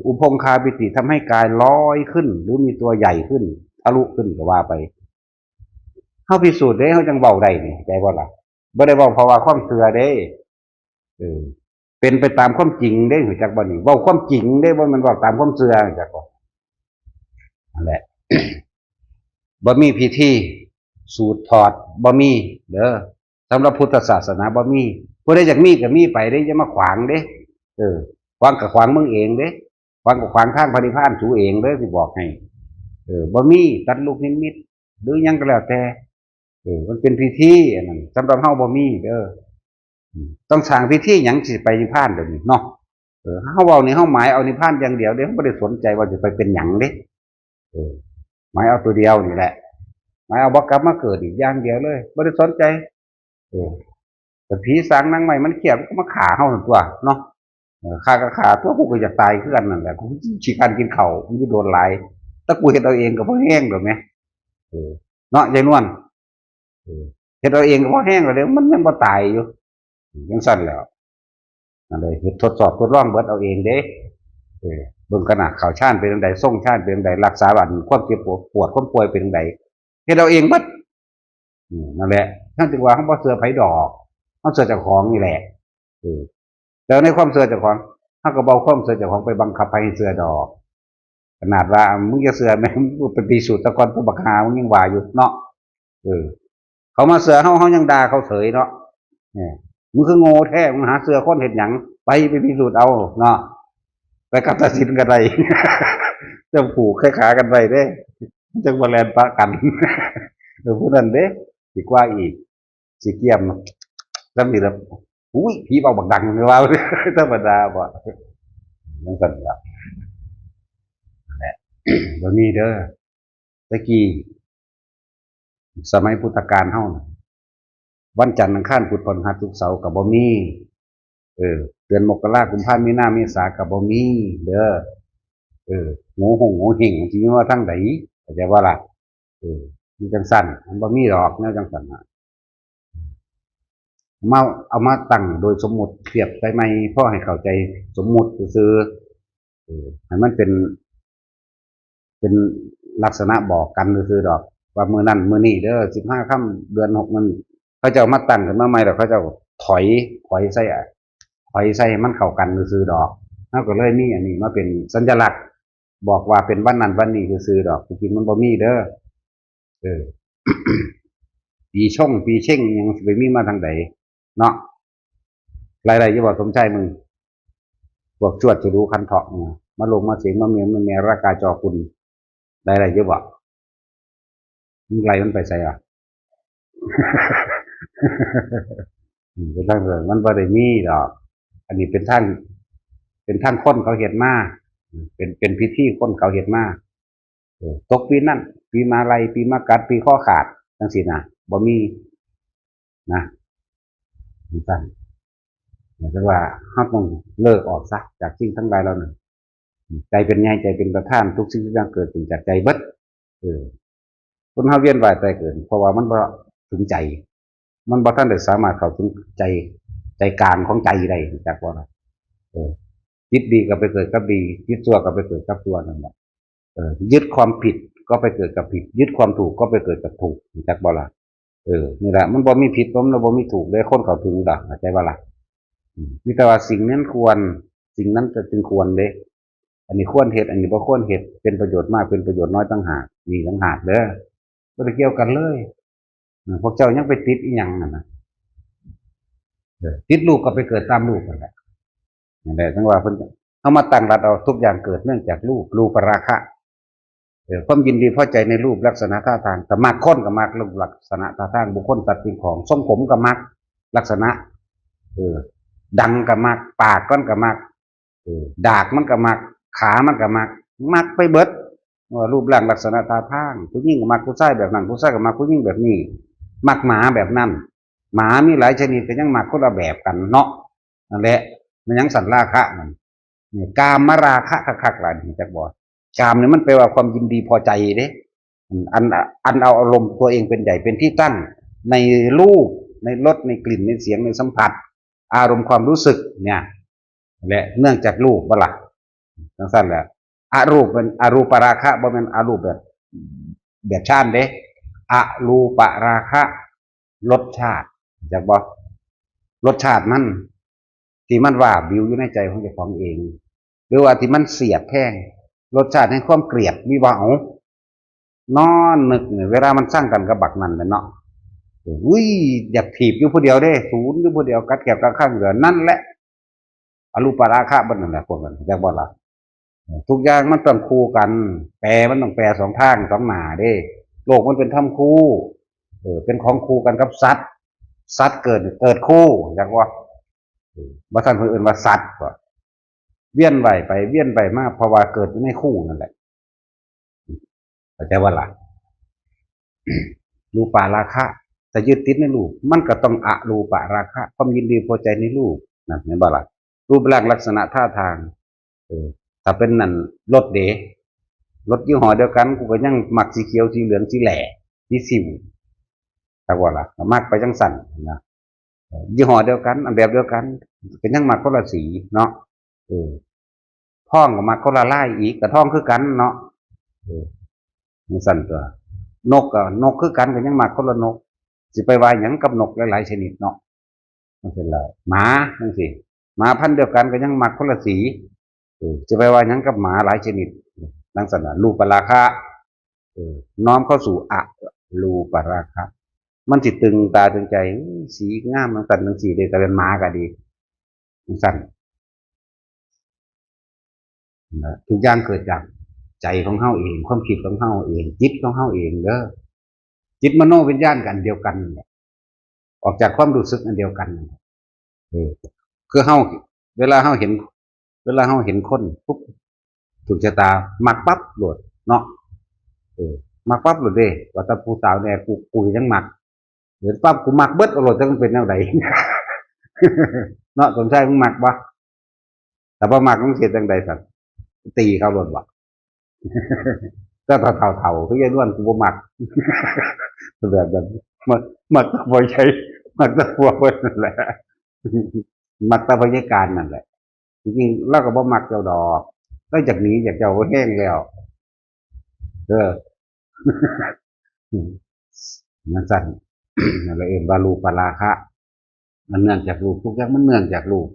อุพงคาปิติทำให้กายลอยขึ้นหรือมีตัวใหญ่ขึ้นทะลุขึ้นก็ว่าไปเฮาพิสูจน์เด้เฮาจังเว้าได้นี่ใจบ่ล่ะบ่ได้เว้าเพราะว่าความเชื่อเด้เออเป็นไปตามความจริงเด้รู้จักบ่นี่เว้าความจริงเด้บ่แม่นเว้าตามความเชื่อรู้จักบ่นั่นแหละ บ่มีพิธีสูตรถอดบ่มีเด้อสำหรับพุทธศาสนาบ่มีผู้ใดอยากมีก็มีไปเด้อย่ามาขวางเด้ขวางก็ขวางมึงเองเด้ขวางก็ขวางทางพระนิพพานสูเองเด้อสิบอกให้บ่มีตัดลูกนิมิตหรือหยังก็แล้วแต่มันเป็นพิธีอันนั้นสำหรับเฮาบ่มีเด้อต้องสร้างพิธีหยังสิไปนิพพานเดี๋ยวนี้เนาะเฮาเว้านี่เฮาหมายเอานิพพานอย่างเดียวเด้เฮาบ่ได้สนใจว่าจะไปเป็นหยังเด้หมายเอาตัวเดียวนี่แหละหมายเอาบ่กลับมาเกิดอีกอย่างเดียวเลยบ่ได้สนใจแต่ผีสางนางใหม่มันเขียบก็มาฆ่าเฮาซั่นตัวเนาะฆ่าก็ฆ่าตัวกูก็จะตายคือกันนั่นแหละกูสิการกินข้าวกูสิโดนหลายถ้ากูเฮ็ดเอาเองก็บ่แห้งดอกแหมเนาะยายนวลเฮ็ดเอาเองก็บ่แห้งแล้วเด้มันยังบ่ตายอยู่จังซั่นแล้วนั่นเลยเฮ็ดทดสอบทดลองเบิดเอาเองเด้เบิ่งขนาดข่าวชาญเป็นจังไดส่งชาญเป็นจังไดรักษาบัดความเจ็บปวดความป่วยเป็นจังไดเฮ็ดเอาเองเบิดนั่นแหละท่านจึงว่าเฮาบ่เชื่อไผดอกเฮาเชื่อเจ้าของนี่แหละแล้วในความเชื่อเจ้าของเฮาก็บ่เอาความเชื่อเจ้าของไปบังคับให้เชื่อดอกขนาดว่ามึงจะเชื่อแม่งเป็นพิสูจน์ตะกอนผู้บักหามึงยังว่าอยู่เนาะเขามาเชื่อเฮายังด่าเขาเฉยเนาะมึงคือโง่แท้มึงหาเชื่อคนเฮ็ดหยังไปพิสูจน์เอาเนาะไปกับตัดสินกันได้ จะผูกขากันไปเด้จังบ่แล่นปะกันผู้นั้นเด้สิกว่าอีกสิเกียมแล้วมีแบบอุ้ยผีเบาบักดังเลยว่าธรรมดาบ่จังซั่นล่ะแหละบ่มีเด้อตะกี้สมัยพุทธกาลเฮาวันจันทร์อังคารพุธพฤหัสศุกร์เสาร์ก็บ่มีเดือนมกราคมกุมภาพันธ์มีนาเมษาก็บ่มีเด้อโง่หงโง่เห่งสิมีว่าทางใดเข้าใจบ่ล่ะมีจังซั่นมันบ่มีดอกแนวจังซั่นน่ะเอามาตั้งโดยสมมุติเทียบใช่ไหมเพราะให้เข้าใจสมมุติซื่อให้มันเป็นลักษณะบอกกันซื่อดอกว่ามื้อนั้นมื้อนี้เด้อ15ค่ำเดือน6มันเขาเจ้ามาตั้งขึ้นมาใหม่แล้วเขาเจ้าถอยใส่ให้มันเข้ากันซื่อดอกเฮาก็เลยมีอันนี้มาเป็นสัญลักษณ์บอกว่าเป็นวันนั้นวันนี้ซื่อดอกจริงๆมันบ่มีเด้อ ปีช่องปีเช่งยังสิไปมีมาทางใดเนาะรายๆจะบอกสมใจมึงพวกจวดจะดูคันเถาะมาลงมาเสียงมาเมียมันเมียรากาจอคุณรายๆจะบอกมึงไรมันไปใส่อ่ะ เป็นทางเรื่องมันบ่ได้มีดอกอันนี้เป็นทางคนเขาเห็นมาเป็นพิธีคนเขาเห็นมาตกปีนั่นปีมาลัยปีมากัดปีข้อขาดจังสินะบ่มีนะสั้นแต่ว่าเราต้องเลิกออกซะจากสิ่งทั้งหลายเราหนึ่งใจเป็นไงใจเป็นประธานทุกสิ่งทุกอย่างเกิดขึ้นจากใจเบิดคนเฮาเวียนว่ายใจเกิดเพราะว่ามันบ่ถึงใจมันบ่ทันได้สามารถเข้าถึงใจกลางของใจได้จากว่าจิตดีก็ไปเกิดกับดีจิตชั่วก็ไปเกิดกับชั่วนั่นแหละยึดความผิดก็ไปเกิดกับผิดยึดความถูกก็ไปเกิดกับถูกจากบ่ล่ะนี่แหละมันบ่มีผิดมันบ่มีถูกเลยคนเขาถึงดอกเข้าใจบ่ล่ะมีแต่ว่าสิ่งนั้นควรสิ่งนั้นจะจึงควรเด้อันนี้ควรเฮ็ดอันนี้บ่ควรเฮ็ดเป็นประโยชน์มากเป็นประโยชน์น้อยต่างหากนี่ต่างหากเด้อบ่ได้เกี่ยวกันเลยพวกเจ้ายังไปติดอีหยังนั่นน่ะติดลูกก็ไปเกิดตามลูกนั่นแหละนั่นแหละจังว่าเพิ่นเอามาตั้งรัดเอาทุกอย่างเกิดเนื่องจากรูปราคะความยินดีพอใจในรูปลักษณะท่าทางก็มักคนก็มักรูปลักษณะท่าทางบุคคลสัตว์สิ่งของทรงผมก็มักลักษณะดังก็มักปากก็มักดากมันก็มักขามันก็มักไปเบิด ว่ารูปร่างลักษณะท่าทางผู้หญิงก็มักผู้ชายแบบนั้นผู้ชายก็มักผู้หญิงแบบนี้มักหมาแบบนั้นหมามีหลายชนิดก็ยังมักคนละแบบกันเนาะนั่นแหละมันยังสันราคะนั่นนี่กามราคะคักๆล่ะนี่จักบ่กามนี่มันแปลว่าความยินดีพอใจเด้อันเอาอารมณ์ตัวเองเป็นใหญ่เป็นที่ตั้งในรูปในรสในกลิ่นในเสียงในสัมผัสอารมณ์ความรู้สึกเนี่ยและเนื่องจากรูปบ่ล่ะจังซั่นแหละอรูปเป็นอรูปราคะบ่แม่นอรูปแบบชาติเด้อรูปราคะรสชาติจักบ่รสชาติมันที่มันว่าบิวอยู่ในใจของเจ้าของเองหรือว่าที่มันเสียดแทงรสชาติให้ความเกลียดมีว่าเอานอนนึกเนี่ยเวลามันสร้างกันกับบักนั่นแหละเนาะอุ้ยอยากถีบอยู่ผู้เดียวเด้ศูนย์อยู่ผู้เดียวกัดแก็บกัดข้างเหลือนั่นแหละอรูปราคะบันนั่นแหละพวกนั้นจักบ่ล่ะทุกอย่างมันต้องคู่กันแปรมันต้องแปรสองทางสองหน้าเด้โลกมันเป็นธรรมคู่เป็นของคู่กันกับสัตว์เกิดคู่จักว่าบ่ทันเพิ่นเอิ้นว่าสัตว์ก็เวียนไปเวียนไปมาเพราะว่าเกิดอยู่ในคู่นั่นแหละเข้าใจว่าล่ะรูปราคะแต่ยึดติดในรูปมันก็ต้องอรูปราคะความยินดีพอใจในรูปนั่นเห็นบ่ล่ะรูปร่างลักษณะท่าทางถ้าเป็นนั่นรถเด๋รถยี่ห้อเดียวกันกูก็ยังมักสีเขียวสีเหลืองสีแหล่สีสิวแต่ว่าล่ะมักไปจังสั่นนะยี่ห้อเดียวกันอันแบบเดียวกันก็ยังมักคนละสีเนาะท่องก็มักคนละลายอีกก็ท่องคือกันเนาะมันสั่นตัวนกก็นกคือกันก็ยังมักคนละนกสิไปว่าหยังกับนกหลายๆชนิดเนาะมันเป็นไรหมาจังซี่หมาพันธุ์เดียวกันก็ยังมักคนละสีจะไปว่าหยังกับหมาหลายชนิดลักษณะรูปราคะน้อมเข้าสู่รูปราคะมันสิตึงตาตึงใจสีงามมันสั่นมันสีเดียวกันเป็นหมาก็ดีมันสั่นทุกอย่างเกิดจากใจของเฮาเองความคิดของเฮาเองจิตของเฮาเองเด้อจิตมโนวิญญาณกันเดียวกันออกจากความรู้สึกอันเดียวกันคือเฮาเวลาเฮาเห็นคนปุ๊บถูกชะตามักปั๊บโหลดเนาะมักปั๊บโหลดเด้ว่าแต่ผู้สาวเนี่ยกูยังมักเห็นปั๊บกูมักเบิดโหลดจะมันเป็นแนวใดเนาะสมชายมึงมักบ่แต่บ่มักมึงเสียจังใดสัตว์ตีเขาโหลดบ่ก็เท่าๆคือยายนวลกูบ่มักแบบนั้นมักตะบ่ใช่มักตะพวกเพิ่นนั่นแหละมักตะบรรยากาศนั่นแหละจริงๆเราก็บ่มักเจ้าดอกแล้วจากนี้อยากเจ้าแห้งแล้วนั่นสั่นนั่นแหละบาลูปราคะมันเนื่องจากรูปทุกอย่างมันเนื่องจากรูป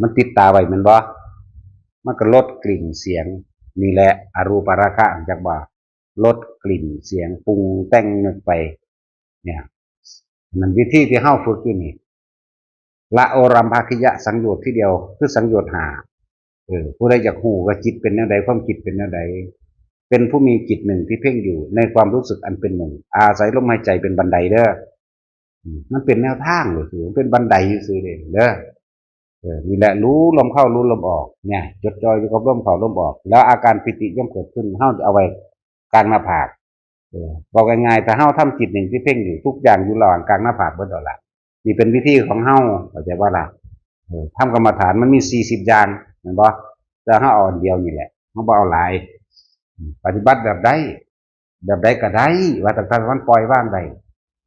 มันติดตาไว้มันบ่มันก็ลดกลิ่นเสียงนี่แหละอรูปราคะจากว่าลดกลิ่นเสียงปรุงแต่งนึกไปเนี่ยมันวิธีที่เฮาฝึกอยู่นี่ละโอรัมภคิยะสังโยชน์ที่เดียวคือสังโยชน์หาผู้ใดอยากหูว่าจิตเป็นแนวใดความคิดเป็นแนวใดเป็นผู้มีจิตหนึ่งที่เพ่งอยู่ในความรู้สึกอันเป็นหนึ่งอาศัยลมหายใจเป็นบันไดเด้อมันเป็นแนวทางเลยคือเป็นบันไดซื่อเด้อนี่แหละรู้ลมเข้ารู้ลมออกเนี่ยจดจ่ออยู่กับลมเข้าลมออกแล้วอาการปิติย่อมเกิดขึ้นเฮาเอาไว้กลางหน้าผากบอกง่ายๆถ้าเฮาทำจิตหนึ่งที่เพ่งอยู่ทุกอย่างอยู่ระหว่างกลางหน้าผากเบิดดอกละนี่เป็นวิธีของเฮาเข้าใจว่าล่ะทำกรรมฐานมันมี40อย่างเห็นบ่แต่เฮาเอาอันเดียวนี่แหละเฮาบ่เอาหลายปฏิบัติแบบใดก็ได้ว่าแต่มันปล่อยว่างได้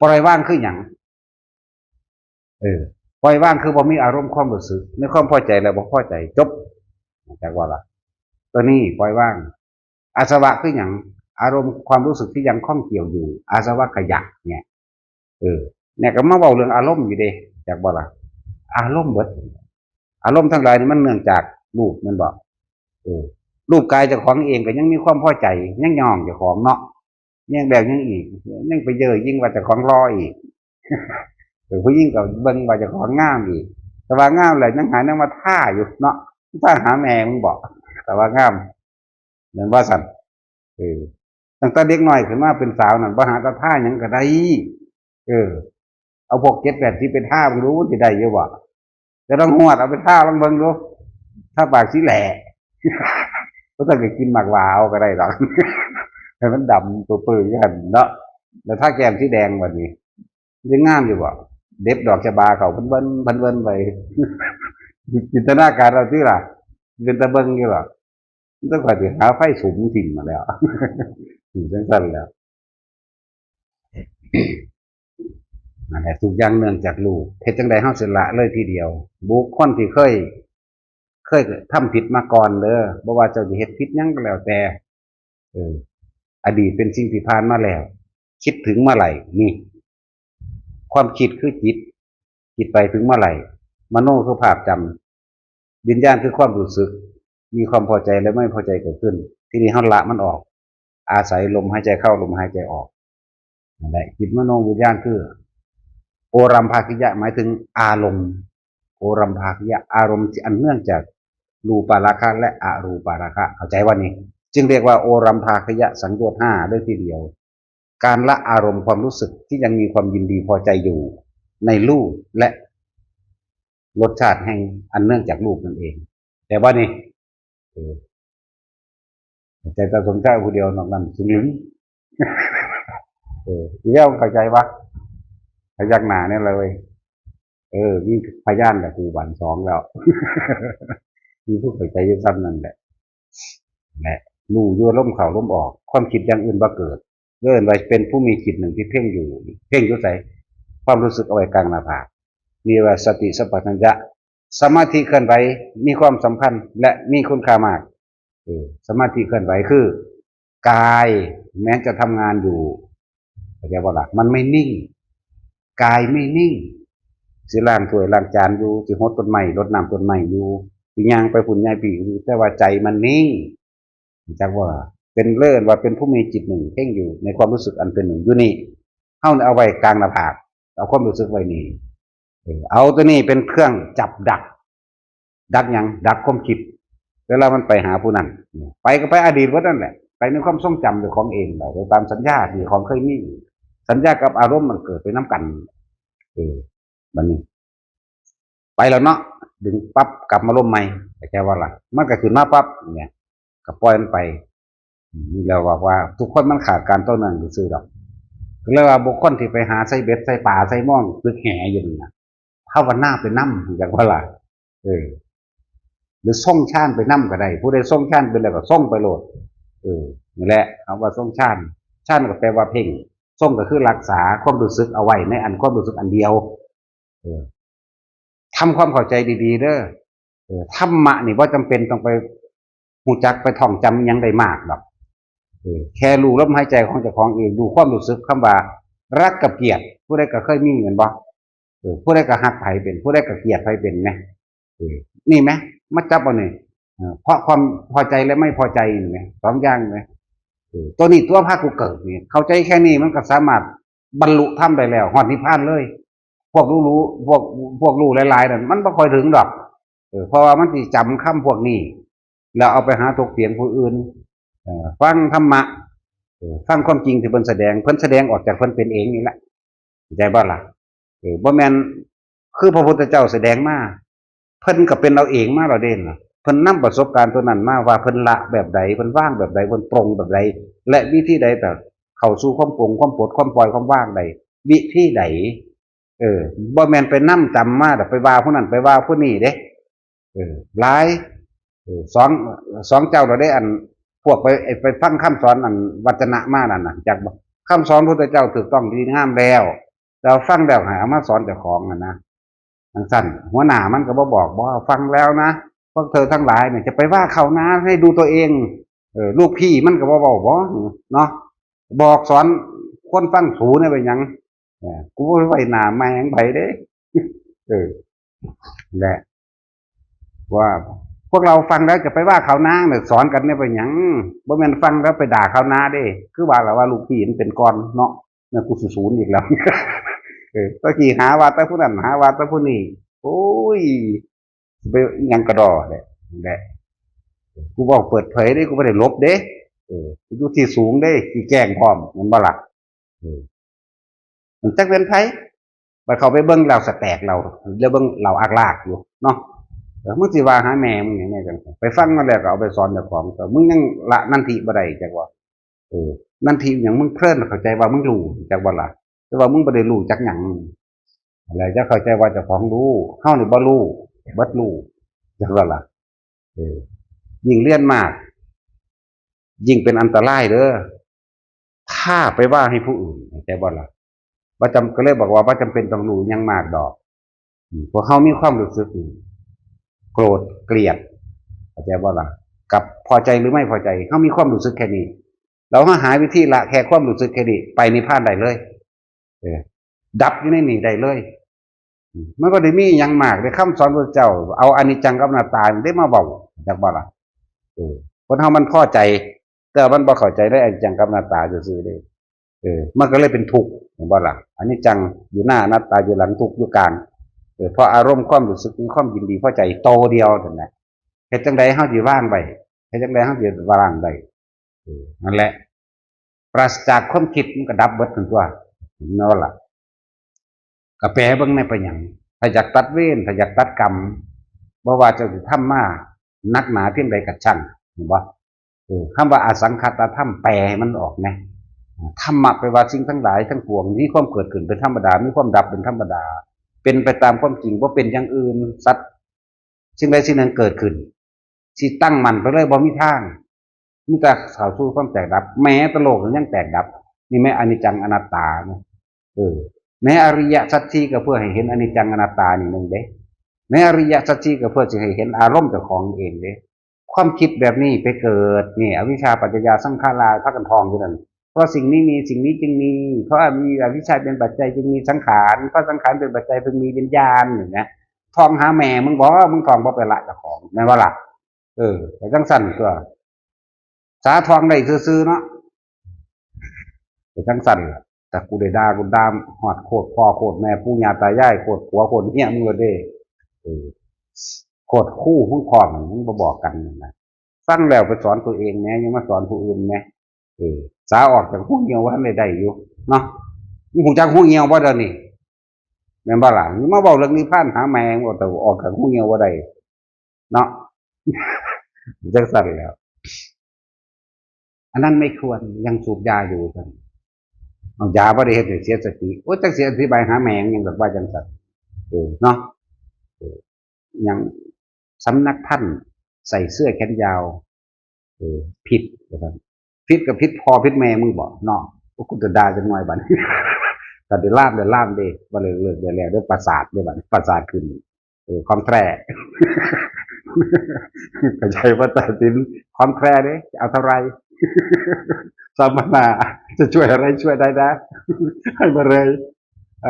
ปล่อยว่างคือหยังปล่อยว่างคือบ่มีอารมณ์ความรู้สึกในความพอใจแล้วบ่พอใจจบจากว่าล่ะตัวนี้ปล่อยว่างอาสวะคือหยังอารมณ์ความรู้สึกที่ยังคล้องเกี่ยวอยู่อาสวะขยะเนี่ยเนี่ยก็มาเว้าเรื่องอารมณ์อยู่เด้จากบ่ล่ะอารมณ์เบิดอารมณ์ทั้งหลายนี่มันเนื่องจากรูปมันบอกรูปกายเจ้าของเองก็ยังมีความพอใจยังย่องเจ้าของเนาะยังแบบยังอีกยังไปเยอะยิ่งว่าเจ้าของรออีกผู้ยิ่งก็เบิ่งว่าเจ้าของงามอีกแต่ว่างามเลยยังหาแนวมาท่าอยู่เนาะท่าหาแม่มึงบอกแต่ว่างามเหมือนว่าสัตว์ตั้งแต่เด็กน้อยขึ้นมาเป็นสาวนั่นบ่หาตาท่าหยังก็ได้เอาพวก7-8ที่เป็นท่ามึงรู้สิได้อยู่บ่จะต้องหวดเอาไปท่าลองเบิ่งดูท่าปากสิแหล่ ก็ต้องไปกินหมากหวาวก็ได้หรอก ให้มันดำตัวเปื้อนกันเนาะแล้วถ้าแก้มที่แดงวันนี้ยังงามอยู่บ่เด็บดอกชะบาเขาเพิ่นไป จินตนาการเราที่ล่ะเป็นตะเบิงอยู่หรอต้องคอยไปหาไฟสูงถิ่นมาแล้ว ถึงจังสั้นแล้วนั่นแหละทุกอย่างเนื่องจากลูกเฮ็ดจังใดเฮาสิละเลยทีเดียวบุคคลที่เคยทำผิดมาก่อนเด้อบ่ว่าเจ้าจะเฮ็ดผิดหยังก็แล้วแต่เอออดีตเป็นสิ่งที่ผ่านมาแล้วคิดถึงเมื่อไหร่นี่ความคิดคือจิตไปถึงเมื่อไหร่มโนคือภาพจำวิญญาณคือความรู้สึกมีความพอใจและไม่พอใจเกิดขึ้นทีนี้เฮาละมันออกอาศัยลมหายใจเข้าลมหายใจออกนั่นแหละจิตมโนวิญญาณคือโอรัมภาคิยะหมายถึงอารมณ์โอรัมภาคิยะอารมณ์ที่อันเนื่องจากรูปาราคะและอรูปาราคะเข้าใจว่านี่จึงเรียกว่าโอรัมภาคิยะสังโยชน์ห้าด้วยทีเดียวการละอารมณ์ความรู้สึกที่ยังมีความยินดีพอใจอยู่ในรูปและรสชาติแห่งอันเนื่องจากรูปนั่นเองแต่ว่านี่ใจตาสมชายผู้เดียวนอกนั้นสุลิมเรียกเข้าใจปะพยักหน้าเนี่ยเลยมีพยานกับครูบันสองแล้ว มีผู้เข้าใจยุ่ซ้ำนั่นแหละรู้ยั่วล้มเข่าล้มออกความคิดอย่างอื่นบ่เกิดเลื่อนไปเป็นผู้มีจิตหนึ่งที่เพ่งอยู่เพ่งยุ่ใส่ความรู้สึกเอาไว้กลางหน้าผากมีว่าสติสัมปชัญญะสมาธิเคลื่อนไหวมีความสำคัญและมีคุณค่ามากสมาธิเคลื่อนไหวคือกายแม้จะทำงานอยู่แต่ว่าหลักมันไม่นิ่งกายไม่นิ่งสิล้างถ้วยล้างจานอยู่สิหดต้นไม้รดน้ำต้นไม้อยู่สิย่างไปฝุ่นยายปีอยู่แต่ว่าใจมันนิ่งจักว่าเป็นเลื่อนว่าเป็นผู้มีจิตหนึ่งเพ่งอยู่ในความรู้สึกอันเป็นหนึ่งอยู่นี่เอาไว้กลางหน้าผากเอาความรู้สึกไว้นี่เอาตัวนี้เป็นเครื่องจับดักอย่างดักความคิดเวลามันไปหาผู้นั้นไปก็ไปอดีตว่านั่นแหละไปในความทรงจำอยู่ของเองเราตามสัญญาที่ของเคยมีสัญญากับอารมณ์มันเกิดไปน้ำกันมันนี่ไปแล้วเนาะดึงปั๊บกลับมาล่มใหม่แต่แค่ว่าล่ะมันก็ขึ้นมาปั๊บเนี่ยก็ปล่อยมันไปนี่เราบอกว่าทุกคนมันขาดการต้นนั่นซื้อดอกเรียกว่าบุคคลที่ไปหาใส่เบ็ดใส่ป่าใส่ม่องตึกแห่อยู่นี่นะเข้าวันหน้าไปนั่มอย่างว่าล่ะหรือส่งชาติไปนั่มก็ได้ผู้ใดส่งชาติเป็นอะไรก็ส่งไปโหลดนี่แหละคำว่าส่งชาติก็แปลว่าเพ่งส่งก็คือรักษาความรู้สึกเอาไว้ในอันความรู้สึกอันเดียวทำความเข้าใจดีๆเด้อธรรมะนี่ว่าจำเป็นต้องไปหูจักไปท่องจำยังได้มากหรอกแค่รู้ลมหายใจของเจ้าของเองดูความรู้สึกคำว่ารักกับเกลียดผู้ใดก็เคยมีเหมือนบ่ผู้ใดก็หักไผเป็นผู้ใดก็เกลียดไผเป็นไหมนี่ไหมมาจับเอาเนี่ยเพราะความพอใจและไม่พอใจนี่ไหมสองอย่างไหมตัวนี้ตัวภาคกูเกิดนี่เข้าใจแค่นี้มันก็สามารถบรรลุธรรมได้แล้วหอดนิพพานเลยพวกรู้พวกรู้หลายๆนั่นมันไม่ค่อยถึงดอกเพราะว่ามันสิจำคำพวกนี้แล้วเอาไปหาถกเถียงผู้อื่นฟังธรรมะฟังความจริงที่เพิ่นแสดงออกจากเพิ่นเป็นเองนี่แหละใจบ่ล่ะบ่แม่นคือพระพุทธเจ้าแสดงมาเพิ่นก็เป็นเราเองมาเราเด่นเพิ่นนำประสบการณ์ตัวนั้นมาว่าเพิ่นละแบบใดเพิ่นว่างแบบใดเพิ่นตรงแบบใดและวิธีใดแต่เข้าสู่ความปรงความปลดความปล่อยความว่างใดวิธีใดบ่แม่นไปนำจำมาแต่ไปว่าผู้นั้นไปว่าผู้นี้เด้หลายสองเจ้าเราได้อันพวกไปฟังคำสอนอันวัจนะมานั่นน่ะจากคำสอนพระพุทธเจ้าถูกต้องดีงามแล้วเราฟังแล้วหามาสอนเจ้าของนะทั้งสั้นหัวหน้ามันก็บอกฟังแล้วนะพวกเธอทั้งหลายเนี่ยจะไปว่าเขานะให้ดูตัวเองลูกพี่มันก็บอกเนาะบอกสอนคนฟังสูเนี่ยไปยังกูไปหน้าแมงไปเด้แหละว่าพวกเราฟังแล้วจะไปว่าเขานะเนี่ยสอนกันเนี่ยไปยังบ่แม่นฟังแล้วไปด่าเขานะเด้คือว่าเราว่าลูกพี่มันเป็นก้อนเนาะเนี่ยกูศูนย์อีกแล้วตะกี้หาว่าแต่ผู้นั้นหาว่าแต่ผู้นี้โอ้ยไปยังกระดอเลยแหละกูบอกเปิดเผยได้กูไม่ได้ลบเด้กูอยู่ที่สูงได้ที่แจ้งพร้อมมันบ่ล่ะมันจักเป็นไผไปเขาไปเบิ้งเราสแตกเราแล้วเบิ้งเราอักลากอยู่เนาะ มึงสิว่าหาแม่มึงอย่างไงจังไปฟังมาแล้วก็เอาไปสอนเจ้าของแต่มึงยังละนันทิบ่ได้จักว่านันทิอย่างมึงเพลินเข้าใจว่ามึงรู้จักว่าล่ะแต่ว่ามึงบ่ได้รู้จักหยังอะไรจะเข้าใจว่าเจ้าของรู้เฮานี่บ่รู้เบิดรู้จักว่าล่ะเออยิ่งเรียนมากยิ่งเป็นอันตรายเด้อถ้าไปว่าให้ผู้อื่นเข้าใจบ่ล่ะบ่จำก็เลยบอกว่าบ่จำเป็นต้องรู้หยังมากดอกเพราะเฮามีความรู้สึกโกรธเกลียดเข้าใจบ่ล่ะกับพอใจหรือไม่พอใจเขามีความรู้สึกแค่นี้เราหาวิธีละแค่ความรู้สึกแค่นี้ไปนิพพานได้เลยดับอยู่ในนี่ได้เลยมันก็ได้มีอย่างมากได้คำสอนพระเจ้าเอาอนิจจังกับอนัตตาได้มาบอกจากบ่ล่ะคนเฮามันพอใจแต่มันบ่เข้าใจได้อนิจจังกับอนัตตาซื่อๆเด้มันก็เลยเป็นทุกข์เห็นบ่ล่ะอนิจจังอยู่หน้าอนัตตาอยู่หลังทุกข์อยู่กลางเพราะอารมณ์ความรู้สึกมีความยินดีพอใจโตเดียวนั่นแหละเฮ็ดจังได๋เฮาสิว่างได้เฮ็ดจังได๋เฮาสิว่างได้นั่นแหละปราศจากความคิดมันก็ดับเบิดทั้งตัวนั่นล่ะก็แปลเบิ่งในเป็นหยังถ้าอยากตัดเวรถ้าอยากตัดกรรมบ่ว่าจะสิทำมานักหนาเพียงใดก็ช่างเห็นบ่คำว่าอสังขตธรรมแปลให้มันออกนะธรรมะไปว่าสิ่งทั้งหลายทั้งปวงมีความเกิดขึ้นเป็นธรรมดามีความดับเป็นธรรมดาเป็นไปตามความจริงบ่เป็นอย่างอื่นสัตว์สิ่งใดสิ่งหนึ่งเกิดขึ้นสิตั้งมั่นไปเลยบ่มีทางมีแต่เข้าสู่ความแตกดับแม้ตโลกยังแตกดับนี่แม้อนิจจังอนัตตานะแม้อริยสัจสี่ก็เพื่อให้เห็นอนิจจังอนัตตานี่นึงเด้แม้อริยสัจสี่ก็เพื่อจะให้เห็นอารมณ์เจ้าของเองเด้ความคิดแบบนี้ไปเกิดนี่อวิชชาปัจจยาสังขาราพากันทองอยู่นั่นเพราะสิ่งนี้มีสิ่งนี้จึงมีเพราะมีอวิชชาเป็นปัจจัยจึงมีสังขารเพราะสังขารเป็นปัจจัยจึงมีวิญญาณอย่างเงี้ยทองหาแม่มึงบอกมึงทองบ่ไปละเจ้าของแม่ว่าล่ะแต่จังสั่นตัวสาทองได้ซื่อๆเนาะแต่จังสั่นแต่กูได้ด่ากูด่าหอดโคตรพ่อโคตรแม่ปู่ย่าตายายโคตรผัวโคตรเฮียมึงเลยเด้โคตรคู่มึงพร้อมมึงบ่บอกกันนะฟังแล้วไปสอนตัวเองแหมยังมาสอนผู้อื่นแหมสาออกจากหูเหี่ยวว่าได้อยู่เนาะมึงหูจักหูเหี่ยวบ่เด้อนี่แม่นบ่ล่ะมึงมาเว้าเรื่องนิพพานหาแม่งบ่แต่ออกจากหูเหี่ยวบ่ได้เนาะจังสั่นแล้วอันนั้นไม่ควรยังสูบยาอยู่กันเอายาบ่ได้เฮ็ดให้เสียสติโอ้จักสิอธิบายหาแม่งยังแบบว่าจังซั่นเนาะยังสำนักท่านใส่เสื้อแขนยาวผิดนะครับผิดกับผิดพอผิดแม่มึงบอกเนาะพวกกูจะด่าจังหน่อยบัดนี้แต่เดี๋ยวล่ามเด้บ่เลยเลิกเดี๋ยวแล้วเดี๋ยวประสาทเด้บัดประสาทขึ้นความแท้เข้าใจว่าตัดสินความแท้เด้เอาเท่าไรสัมมนาจะช่วยอะไรช่วยได้นะให้มาเลยเ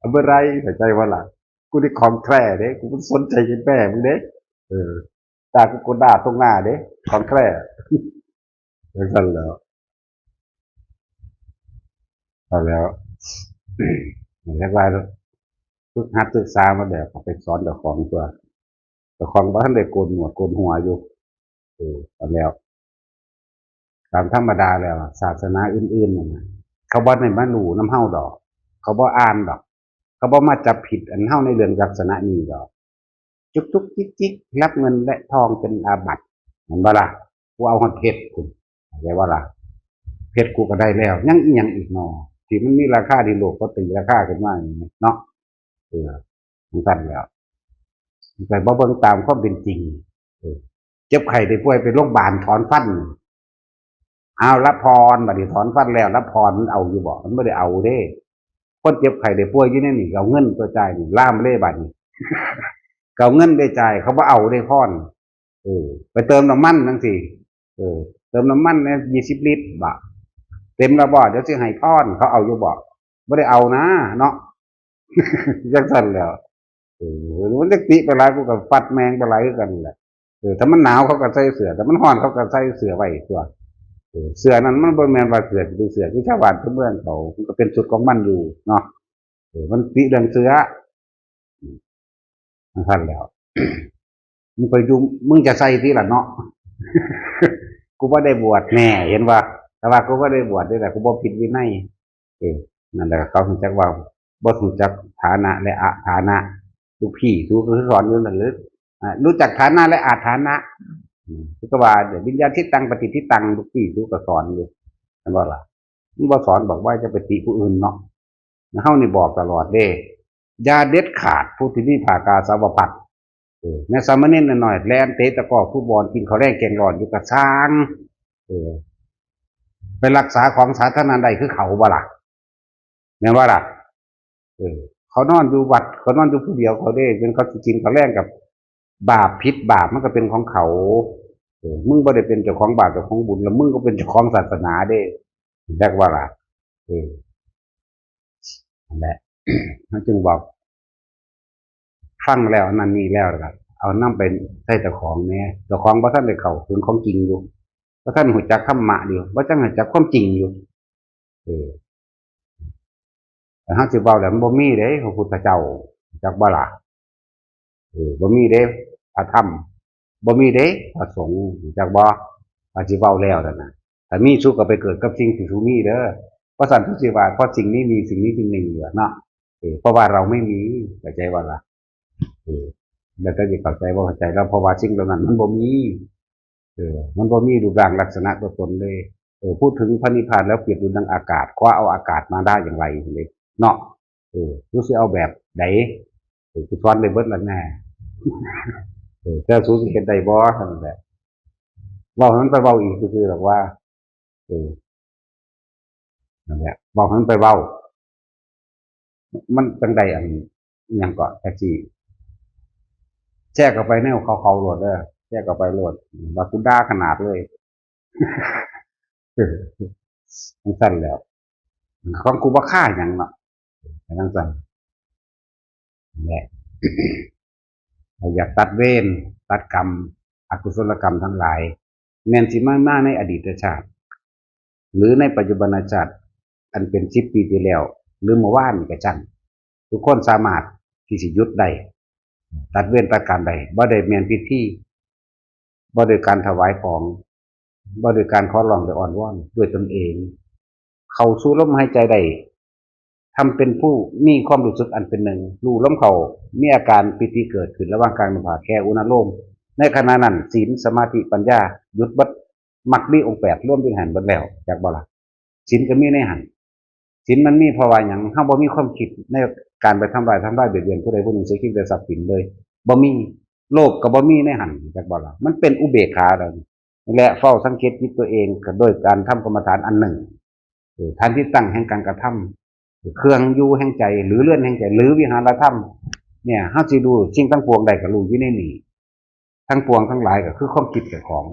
อาเมื่อไรเข้าใจว่าล่ะกูได้ของแท้เด้กูสนใจกินแม่มึงเด้ด่ากูด่าตรงหน้าเด้ของแท้สั่นแล้วเอาแล้วเรียกว่าฝึกหัดศึกษามาแบบไปสอนเจ้าของตัวเจ้าของบ้านได้โกนหนวดโกนหัวอยู่เอาแล้วตามธรรมดาแล้วศาสนาอื่นๆนะเขาบ่ได้มาหลู่น้ำเฮาดอกเขาบ่อ่านดอกเขาบ่มาจับผิดอันเฮาในเรื่องลักษณะนี้ดอกจุกจุกจิกจิกรับเงินและทองเป็นอาบัติเห็นบ่ล่ะกูเอาหอดเพชรคุณเข้าใจว่าล่ะเพชรกูก็ได้แล้วยังอีหยังอีกเนาะที่มันมีราคาที่โลกก็ตีราคาขึ้นมาอย่างนี้เนาะมันสั่นแล้วแต่บ่เบิ่งตามความเป็นจริงเจ็บไข้ได้ป่วยไปโรงพยาบาลถอนฟันเอารับพรบัดนี้ถอนฟันแล้วรับพรมันเอาอยู่บ่มันไม่ได้เอาเด้คนเจ็บไข้ได้ป่วยอยู่นี่เอาเงินตัวจ่ายนี่ล่ามเล่บัดนี้เอาเงินได้จ่ายเขาบ่เอาได้พรไปเติมน้ำมันจังซี่เติมน้ำมันเนี่ย20 ลิตรบ่เต็มแล้วบ่เดี๋ยวสิให้พรเขาเอาอยู่บ่บ่ได้เอานะเนาะจังซั่นแล้วมันจะติไปหลายกูก็ฟัดแมงไปหลายคือกันแหละถ้ามันหนาวเขาก็ใส่เสื้อถ้ามันร้อนเขาก็ใส่เสื้อไว้ตัวเสื้อนั้นมันบ่แม่นว่าเสื้อเป็นเสื้อที่ชาวบ้านเพื่อนเขามันก็เป็นชุดของมันอยู่เนาะมันติเรื่องเสื้อนั่นแล้วมึงไปอยู่มึงจะใส่ที่ล่ะเนาะกูบ่ได้บวชแน่เห็นว่าแต่ว่ากูบ่ได้บวชด้วยแต่กูบ่ผิดวินัยนั่นแหละเขาถึงจักว่าบ่ถูกจักฐานะและอฐานะทุกพี่ทุกคือสอนอยู่นั่นหรือ รู้จักฐานะและอาฐานะพุทธวาเดี๋ยววิญญาณที่ตังปฏิทิตังทุกที่ทุกสอนอยู่นั่นว่าล่ะนี่ว่าสอนบอกว่าจะไปติผู้อื่นเนาะเฮานี่บอกตลอดเด้ยาเด็ดขาดผู้ที่มีภากาสาวพัดในสามเณรหน่อยแลนเตะตะกร้อฟุตบอลกินข้าวแรงแกงร้อนอยู่กับช้างไปรักษาของสาธารณะใดคือเขาบ่ล่ะแม่นว่าล่ะเขานอนอยู่วัดเขานอนอยู่ผู้เดียวเขาได้เป็นเขากินข้าวแรงกับบาปพิษบาปมันก็เป็นของเขามึงบ่ได้เป็นเจ้าของบาปเจ้าของบุญแล้วมึงก็เป็นเจ้าของศาสนาเด้เรียกว่าล่ะนั่นแหละเขาจึงบอกฟังแล้วนั่นนี่แล้วนะครับเอานำไปใส่เจ้าของแน่เจ้าของบ่ทันได้เข้าถึงของจริงอยู่บ่ทันรู้จักธรรมะอยู่บ่จังรู้จักความจริงอยู่แต่เฮาสิเว้าแล้วมันบ่มีเด้พระพุทธเจ้าจักบ่ล่ะบ่มีเด้พระธรรมบ่มีเด้พระสงฆ์จักบ่ว่าสิเว้าแล้วนั่นน่ะถ้ามีสุขก็ไปเกิดกับสิ่งที่สุมีเด้อเพราะสันทุสิว่าเพราะสิ่งนี้มีสิ่งนี้จึงมีอยู่เนาะเพราะว่าเราไม่มีเข้าใจว่าล่ะแล้วก็จะเข้าใจว่าเข้าใจแล้วเพราะว่าสิ่งเหล่านั้นมันบ่มีมันบ่มีรูปร่างลักษณะตัวตนเลยพูดถึงพระนิพพานแล้วเปรียบดูดังอากาศคว้าเอาอากาศมาได้อย่างไรเลยเนาะรู้สึกเอาแบบไหนกูสอนได้เบิดแล้วแน่แต่สู้สิเห็นได้บ่นั่นแหละเว้าให้มันไปเว้าอีกคือแบบว่านั่นแหละบอกให้มันไปเว้ามันจังใดอันหยังก็แท็กซี่แช่เข้าไปแนวเขาโหลดเด้อแช่เข้าไปโหลดว่ากูด่าขนาดเลยมันสั่นแล้วของกูบ่ค่าหยังเนาะจังซั่นแหละอยากตัดเวรตัดกรรมอกุศลกรรมทั้งหลายแม้นสิมาในอดีตชาติหรือในปัจจุบันชาติอันเป็น10 ปีที่แล้วหรือเมื่อวานนี่ก็จังทุกคนสามารถที่สิหยุดได้ตัดเวรตัดกรรมได้บ่ได้แม่นพิธีบ่โดยการถวายของบ่โดยการขอร้องหรืออ้อนวอนด้วยตนเองเข้าสู่ลมหายใจได้ทำเป็นผู้มีความรู้สึกอันเป็นหนึ่งรู้ลมเข้ามีอาการปิติเกิดขึ้นระหว่างกลางลมหายใจอุณโลมในขณะนั้นศีลสมาธิปัญญาหยุดเบิดมรรคมีองค์8ร่วมเป็นหันเบิดแล้วจักบ่ล่ะศีลก็มีในหันศีลมันมีเพราะว่าหยังเฮาบ่มีความคิดในการไปทำลายเบียดเบียนผู้ใดผู้หนึ่งเสียชีวิตได้ทรัพย์สินเลยบ่มีโลภก็บ่มีในหันจักบ่ล่ะมันเป็นอุเบกขาแล้วและเฝ้าสังเกตจิตตัวเองก็โดยการทำกรรมฐานอันหนึ่งฐานที่ตั้งแห่งการกระทำเครื่องอยู่แห่งใจหรือเลื่อนแห่งใจหรือวิหารธรรมเนี่ยเฮาสิดูสิ่งทั้งปวงใดก็รู้อยู่ในนี้ทั้งปวงทั้งหลายก็คือความคิดเจ้าของ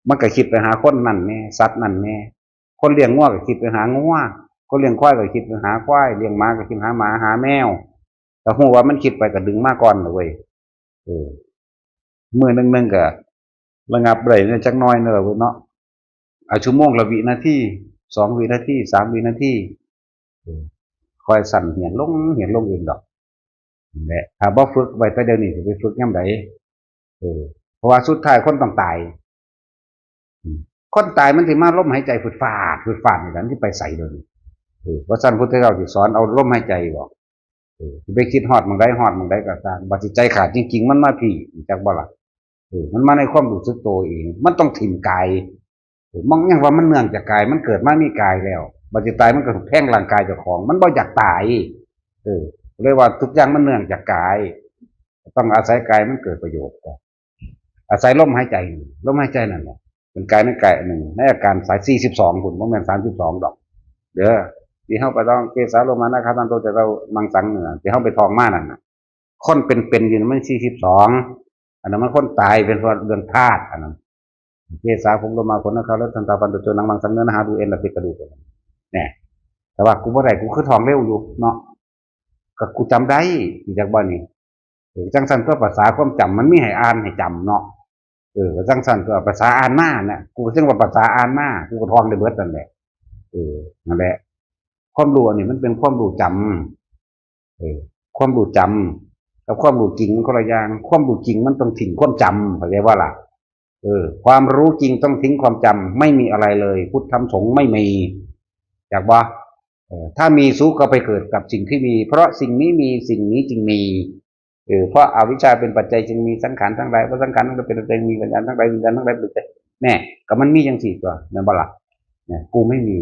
มันก็คิดไปหาคนนั่นแน่สัตว์นั่นแน่คนเลี้ยงงัวก็คิดไปหางัวคนเลี้ยงควายก็คิดไปหาควายเลี้ยงหมาก็คิดหาหมาหาแมวแต่ฮู้ว่ามันคิดไปก็ดึงมาก่อนเลยมื้อนึงก็ระงับได้เนี่ยจักหน่อยเด้อเว้ยเนาะชั่วโมงละวินาที2วินาที3วินาทีคอยสั่นเหียนลงเองดอกนั่นแหละถ้าบ่ฝึกไว้แต่เดี๋ยวนี้สิไปฝึกยามใดเพราะว่าสุดท้ายคนต้องตายคนตายมันสิมาลมหายใจฝุดฟาดนี่แหละที่ไปใส่เด้อว่าซั่นพุทธเจ้าสิสอนเอาลมหายใจบ่สิไปคิดฮอดหม้องใดก็ตามบ่สิใจขาดจริงๆมันมาพี่จักบ่ล่ะมันมาในความรู้สึกตัวเองมันต้องถิ่มกายมองอย่างว่ามันเนื่องจากกายมันเกิดมามีกายแล้วบัดสิตายมันก็ถูกแท่งร่างกายเจ้าของมันบ่อยากตายเลยว่าทุกอย่างมันเนื่องจากกายต้องอาศัยกายมันเกิดประโยชน์อาศัยลมหายใจนั่นแหละเป็นกายในกายหนึ่งในอาการสาย42พุ่นบ่แม่น32ดอกเด้อที่เฮาไปต้องเกสาโลมานะครับตันโตจะเรามังสังเนี่ยที่เฮาไปทองมานั่นน่ะคนเป็นอยู่มัน42อันนั้นมันคนตายเป็นเพราะเรื่องธาตุอันนั้นเกสาผมลงมาคนนะครับแล้วทันตาปันตุโจนังมังสังเนื้อหาดูเอ็นละติกระดูกเนี่ยแต่ว่ากูบ่ได้กูคือทองเร็วอยู่เนาะก็กูจำได้จากบ่นี่จังซั่นตัวภาษาความจำมันมีให้อ่านให้จำเนาะจังซั่นตัวภาษาอ่านมาเนี่ยกูซึ่งว่าภาษาอ่านมากูก็ทองได้เบิดนั่นแหละนั่นแหละความรู้อันนี้มันเป็นความรู้จำความรู้จำกับความรู้จริงมันคนละอย่างความรู้จริงมันต้องทิ้งความจำเข้าใจว่าล่ะความรู้จริงต้องทิ้งความจำไม่มีอะไรเลยพุทธธรรมสงฆ์ไม่มีจากว่าถ้ามีสุขก็ไปเกิดกับสิ่งที่มีเพราะสิ่งนี้มีสิ่งนี้จึงมี เพราะอวิชชาเป็นปัจจัยจึงมีสังขารทั้งหลายเพราะสังขารทั้งหลายเป็นปัจจัยมีวิญญาณทั้งหลายวิญญาณทั้งหลายเป็นปัจจัยแน่ก็มันมีอย่างสี่ตัวนั่นบ่ล่ะเนี่ยกูไม่มี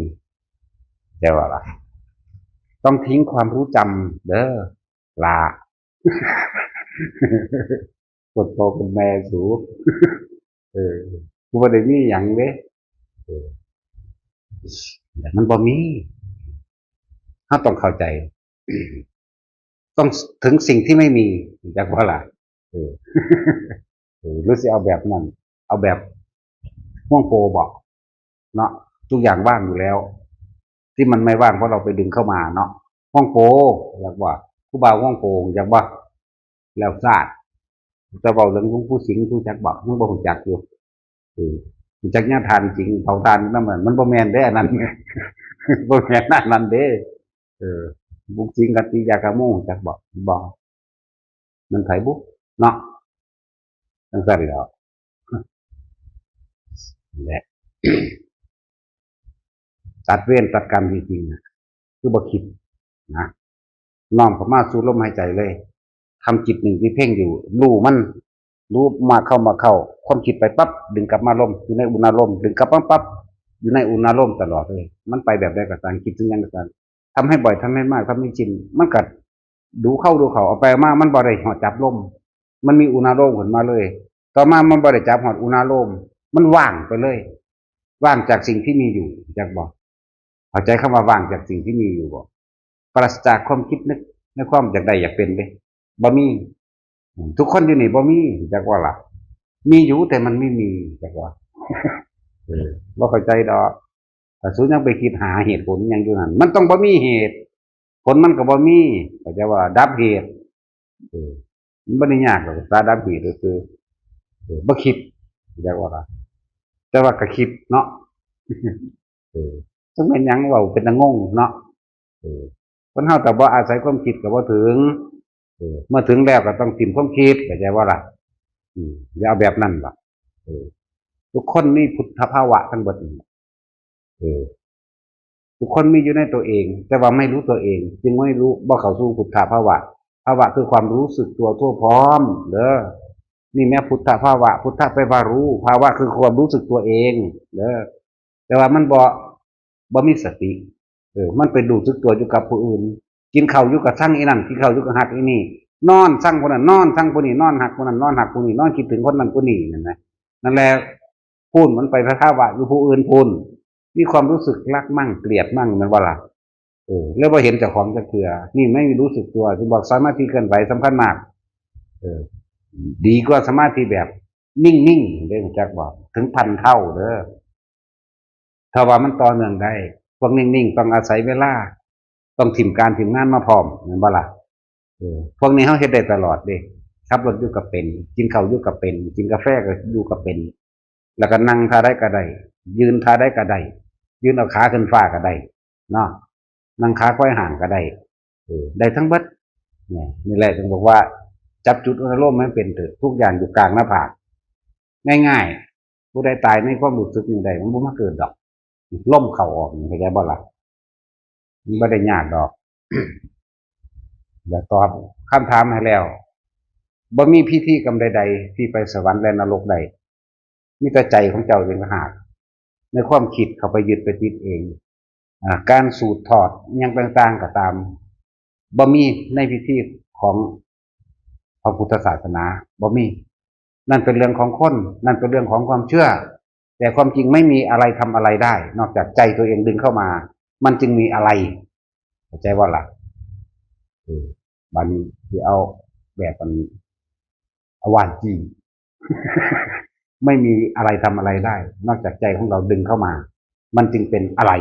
แต่ว่าล่ะต้องทิ้งความรู้จำเด้อลาปวดโตเป็นแม่สูเออกูบ่ได้มีหยังเด้เออแต่มันบ่มีเราต้องเข้าใจต้องถึงสิ่งที่ไม่มีจากว่าล่ะเออหรือสิเอาแบบนั้นเอาแบบห่วงโปรบอกเนาะทุกอย่างว่างอยู่แล้วที่มันไม่ว่างเพราะเราไปดึงเข้ามาเนาะห่วงโปรอยากว่าผู้บ่าวห่วงโปรอยากว่าแล้วซาดจะบอกเรื่องของผู้สิงผู้จักบอกมันบ่รู้จักอยู่จักญาทานจริงเผาทานนั่นมันบ่แม่นเด้อันนั้นบ่แม่นนั่นเด้เออบุกจริงกันตียากระโมงจักบอกมันไผบุกเนาะตั้งแต่แล้วแหละตัดเวรตัดกรรมจริงๆนะคือบ่คิดนะน้อมเข้ามาสู่ลมหายใจเลยทำจิตหนึ่งที่เพ่งอยู่รู้มันรู้มาเข้าความคิดไปปั๊บดึงกลับมาลมอยู่ในอุณาลมดึงกลับมาปั๊บอยู่ในอุณาลมตลอดเลยมันไปแบบใดก็ตามคิดถึงยังก็ตามทำให้บ่อยทำให้มากทำให้ชินมันกัดดูเข้าเอาไปมามันบ่ได้หอดจับลมมันมีอุณาลมขึ้นมาเลยต่อมามันบ่ได้จับหอดอุณาลมมันว่างไปเลยว่างจากสิ่งที่มีอยู่จากบอกเข้าใจคำว่าว่างจากสิ่งที่มีอยู่บอกปราศจากความคิดนึกในความอยากได้อยากเป็นเลยบ่มีทุกคนอยู่นี่บ่มีจากว่าล่ะมีอยู่แต่มันไม่มีจากว่าบ่เข้าใจดอกแต่สุดยังไปคิดหาเหตุผลยังอยู่นั่นมันต้องบ่มีเหตุผลมันก็บ่มีเข้าใจว่าดับเหตุมันบ่ได้ยากหรอกตาดับเหตุก็คือบ่คิดจากว่าล่ะแต่ว่าก็คิดเนาะซึ่งเป็นหยังเว้าเป็นตะงงเนาะคนเฮาแต่บ่อาศัยความคิดก็บ่ถึงเมื่อถึงแล้วก็ต้องทิ้งความคิดเข้าใจว่าล่ะอย่าเอาแบบนั้นล่ะทุกคนมีพุทธภาวะทั้งหมดทุกคนมีอยู่ในตัวเองแต่ว่าไม่รู้ตัวเองจึงไม่รู้บ่เข้าสู่พุทธภาวะคือความรู้สึกตัวทั่วพร้อมเด้อนี่แม่พุทธภาวะพุทธแปลว่ารู้ภาวะคือความรู้สึกตัวเองเด้อแต่ว่ามันบ่มีสติมันไปดูสึกตัวอยู่กับผู้อื่นกินข้าวอยู่กับสั่งอีนั่นกินข้าวอยู่กับหักอีนี่นอนสั่งคนนั้นนอนสั่งคนนี้นอนหักคนนั้นนอนหักคนนี้นอนคิดถึงคนนั้นคนนี้นั่นแหละพูดมันไปพระภาวะอยู่ผู้อื่นพูดมีความรู้สึกรักมั่งเกลียดมั่งมันว่าล่ะแล้วพอเห็นเจ้าของจะเกลือนี่ไม่รู้สึกตัวจะบอกสมาธิเคลื่อนไหวสำคัญมากดีกว่าสมาธิแบบนิ่งๆเด้อจักบอกถึง1,000 เท่าเด้อถ้าว่ามันต่อเนื่องได้พวกนิ่งๆต้องอาศัยเวลาต้องถิ่มการถิ่มงานมาพร้อมมันบ่ล่ะพวกนี้เขาเฮ็ดได้ตลอดเด้ขับรถอยู่กับเป็นกินข้าวอยู่กับเป็นกินกาแฟก็อยู่กับเป็นแล้วก็นั่งท่าได้ก็ได้ยืนท่าได้ก็ได้ยืนเอาขาขึ้นฟ้าก็ได้เนาะนั่งขาค่อยห่างก็ได้ได้ทั้งเบิดนี่แหละถึงบอกว่าจับจุดอารมณ์ให้เป็นเถอะทุกอย่างอยู่กลางหน้าผากง่ายๆผู้ใดตายในความรู้สึกนี่ได้มันบ่มาเกิดดอกล่มเข่าออกเข้าใจบ่ล่ะมันบ่ได้ยากดอกเดี๋ยวตอบคำถามให้แล้วบ่มีพิธีกรรมใดๆที่ไปสวรรค์และนรกใดมีแต่ใจของเจ้าเองหากในความคิดเขาไปยึดไปติดเองการสูดถอดยังต่างๆก็ตามบ่มีในพิธีของพระพุทธศาสนาบ่มีนั่นเป็นเรื่องของคนนั่นเป็นเรื่องของความเชื่อแต่ความจริงไม่มีอะไรทำอะไรได้นอกจากใจตัวเองดึงเข้ามามันจึงมีอะไรเข้าใจว่าล่ะบัดนี้ที่เอาแบบมันอวานจีไม่มีอะไรทำอะไรได้นอกจากใจของเราดึงเข้ามามันจึงเป็นอะไร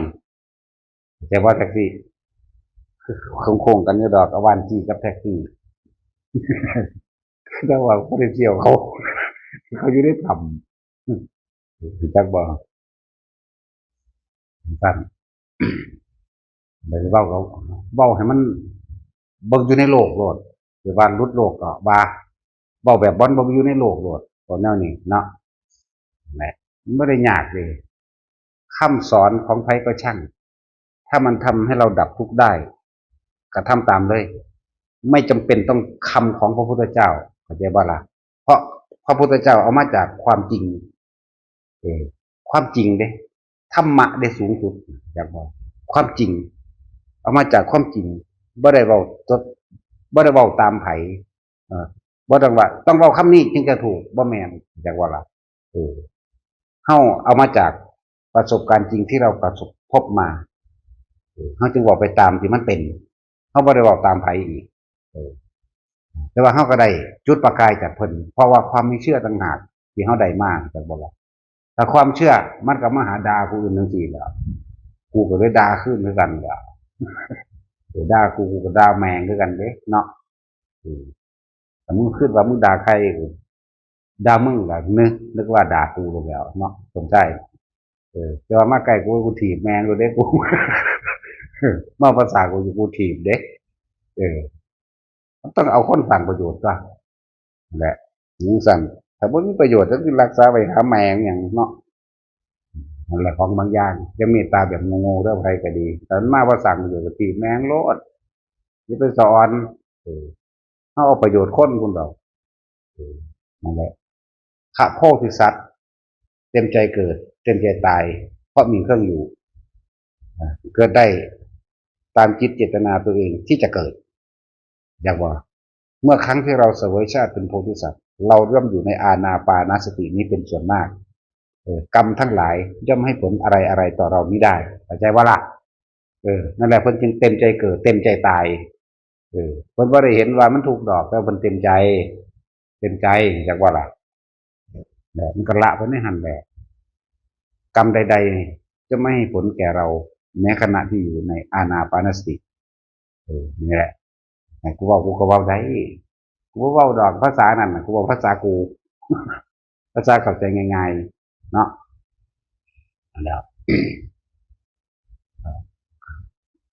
แต่ว่าแท็กซี่โค้งๆกันเนี่ยดอกอวานจีกับแท็กซี่แต่ว่าเขาได้เที่ยวเขาอยู่ได้ทำจักบอกสั้นเดี๋ยวเบ้าเขาเบ้าให้มันเบิ่งอยู่ในโลกโลดหรือว่ารุดโลกก็ว่าเบ้าแบบบอลเบิ่งอยู่ในโลกโลดตอนแนวนี้เนาะแหละไม่ได้ยากเลยคำสอนของไผก็ช่างถ้ามันทำให้เราดับทุกข์ได้ก็ทำตามเลย ไม่จำเป็นต้องคำของพระพุทธเจ้าเข้าใจบ่ล่ะเพราะพระพุทธเจ้าเอามาจากความจริงเออความจริงเด้ธรรมะได้สูงสุดอยากบอกความจริงเอามาจากความจริงบ่ได้เว้าตดบ่ได้เว้าตามไผเออบ่ต้องว่าต้องเว้าคำนี้จึงจะถูกบ่แม่นอยากว่าล่ะเออเฮาเอามาจากประสบการณ์จริงที่เราประสบพบมาเฮาจึงเว้าไปตามที่มันเป็นเฮาบ่ได้เว้าตามไผอีกเออ แต่ว่าเฮาก็ได้จุดประกายจากเพิ่นเพราะว่าความไม่เชื่อต่างหากที่เฮาได้มาจากบ่ล่ะถ้าความเชื่อมันก็มาหาด่าผู้อื่นจังซี่แหล้วกูก็เลยด่าคืนคือกันแหล้วด่ากูก็ด่าแม่งคือกันเด้เนาะอือแต่มึงคิดว่ามึงด่าใครด่ามึงก็นึกว่าด่ากูแล้วเนาะสนใจแต่ว่ามาใกล้กูถีบแม่งเลยเด้กูมาภาษากูถีบเด้เออมันต้องเอาคนสร้างประโยชน์ซะ แหละยิงสั่นถ้าบ่มีประโยชน์ก็คือรักษาไว้หาแมงอย่างเนาะนั่นแหละของบางอย่างจะเมตตาแบบโง่ๆเรื่องใครก็ดีแต่มาว่าสั่งประโยชน์ก็ตีแมงโลดอย่าไปสอนเออเอาประโยชน์คนคุณเรานั่นแหละข้าโพธิสัตว์เต็มใจเกิดเต็มใจตายเพราะมีเครื่องอยู่เกิดได้ตามจิตเจตนาตัวเองที่จะเกิดอย่างว่าเมื่อครั้งที่เราเสวยชาติเป็นโพธิสัตว์เราเริ่มอยู่ในอาณาปานสตินี้เป็นส่วนมากกรรมทั้งหลายย่อมให้ผลอะไรต่อเราไม่ได้เข้าใจว่าล่ะนั่นแหละเพิ่นจึงเต็มใจเกิดเต็มใจตายเพิ่นบ่ได้เห็นว่ามันถูกดอกแต่เพิ่นเต็มใจจากว่าล่ะแบบมันก็ละเพิ่นให้หันแหละกรรมใดๆจะไม่ให้ผลแก่เราแม้ขณะที่อยู่ในอาณาปานสตินี่แหละกูก็เว้าได้กูเว้าดอกภาษานั่นน่ะกูเว้าภาษากูภาษาเข้าใจง่ายๆเนาะแล้ว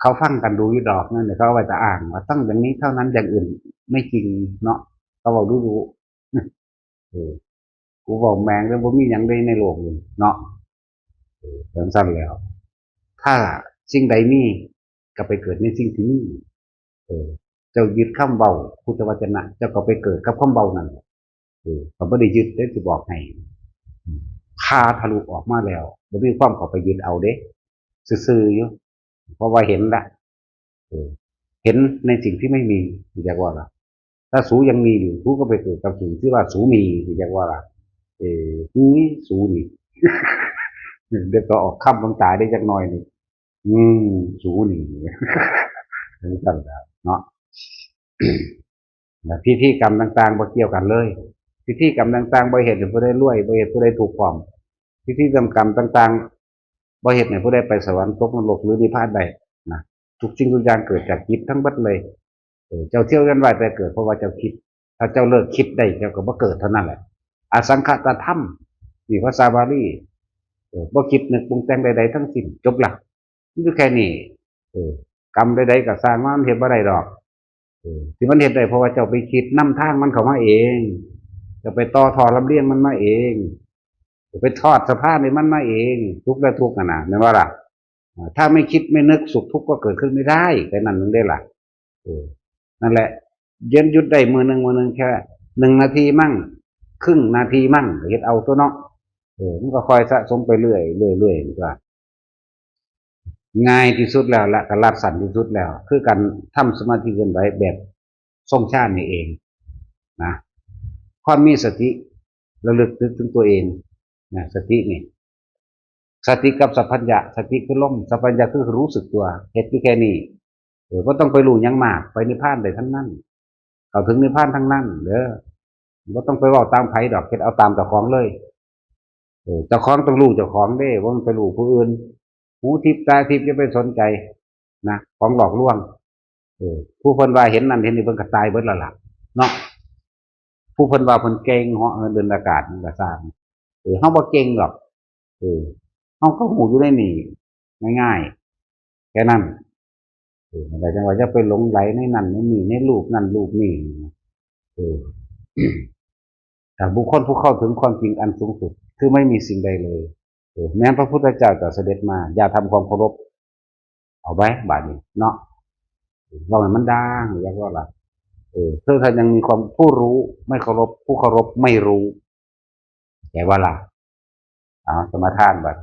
เขาฟังกันดูอยู่ดอกนั่นเดี๋ยวเขาไปจะอ่านว่าต้องอย่างนี้เท่านั้นอย่างอื่นไม่จริงเนาะเขาบอกรู้เออกูบอกแมงแล้วผมมีอย่างใดในโลกเลยเนาะเริ่มสั้นแล้วถ้าสิ่งใดมีก็ไปเกิดในสิ่งที่มีเจ้ายึดคำเบาพุทธวจนะเจ้าก็ไปเกิดกับคำเบานั่นเขาไม่ได้ยึดได้จะบอกให้พาทะลุออกมาแล้วบ่มีความเขาไปยึดเอาเด้ซื่อๆอยู่เพราะว่าเห็นละเห็นในสิ่งที่ไม่มีที่เรียกว่าล่ะถ้าสูยังมีอยู่สูก็ไปเกิดกับสิ่งที่ว่าสูมีที่เรียกว่าล่ะนี้สูนี่เดี๋ยวก็ออกคำลงตาได้จักหน่อยนี่สูนี่ถึงสั่งแล้วเนาะพิธีกรรมต่างๆบ่เกี่ยวกันเลยพิธีกรรมต่างๆบ่เห็นผู้ใดรวยบ่เห็นผู้ใดถูกความพิธีกรรมต่างๆบ่เห็นให้ผู้ใดไปสวรรค์ตกนรกหรือนิพพานได้นะทุกสิ่งทุกอย่างเกิดจากจิตทั้งหมดเลยเจ้าเที่ยวกันไว้แต่เกิดเพราะว่าเจ้าคิดถ้าเจ้าเลิกคิดได้เจ้าก็บ่เกิดเท่านั้นแหละอสังขตธรรมนี่ภาษาบาลีบ่คิดนึกปรุงแต่งใดๆทั้งสิ้นจบละนี่คือแค่นี้กรรมใดๆก็สร้างมามันเฮ็ดบ่ได้ดอกที่มันเฮ็ดได้เพราะว่าเจ้าไปคิดนำทางมันเข้ามาเองจะไปต่อทอลำเลียงมันมาเองจะไปทอดสะพานให้มันมาเองทุกข์และทุกข์น่ะนะแม่นว่าล่ะถ้าไม่คิดไม่นึกสุขทุกข์ก็เกิดขึ้นไม่ได้แค่นั้นนึงได้ล่ะนั่นแหละเย็นหยุดได้มือหนึ่งแค่1 นาทีมั่งครึ่งนาทีมั่งเฮ็ดเอาตัวเนาะมันก็คอยสะสมไปเรื่อยๆว่าง่ายที่สุดแล้วและก็รัดสั้นที่สุดแล้วคือการทำสมาธิเกินไว้แบบทรงชาตินี่เองนะความมีสติระลึกถึงตัวเองนะสตินี่สติกับสัพพัญญะสติคือลมสัพพัญญะคือรู้สึกตัวเฮ็ดแค่นี้ก็ต้องไปรู้ยังมากไปนิพพานได้ทั้งนั้นเข้าถึงนิพพานทั้งนั้นเด้อบ่ต้องไปเว้าตามไผดอกเฮ็ดเอาตามเจ้าของเลยเจ้าของต้องรู้เจ้าของเด้บ่มันไปรู้ผู้อื่นหูทิพย์ตาทิพย์จะไปสนใจนะของหลอกลวงผู้เพิ่นว่าเห็นนั่นเห็นนี่เพิ่นก็ตายเบิดแล้วล่ะเนาะผู้เพิ่นว่าเพิ่นเก่งเหาะเดินอากาศมันก็สร้างเฮาบ่เก่งหรอกเฮาก็ฮู้อยู่ในนี่ง่ายๆแค่นั้นอะไรจังว่าจะไปหลงไหลในนั่นในนี่ในรูปนั่นรูปนี่เออแต่บุคคลผู้เข้าถึงความจริงอันสูงสุดคือไม่มีสิ่งใดเลยแม้พระพุทธเจ้าจะเสด็จมาอย่าทำความเคารพเอาไว้บาดนี้เนาะว่ามันดังอยากว่าล่ะ ถ้ายังมีความผู้รู้ไม่เคารพผู้เคารพไม่รู้แกว่าล่ะสมาทานบัด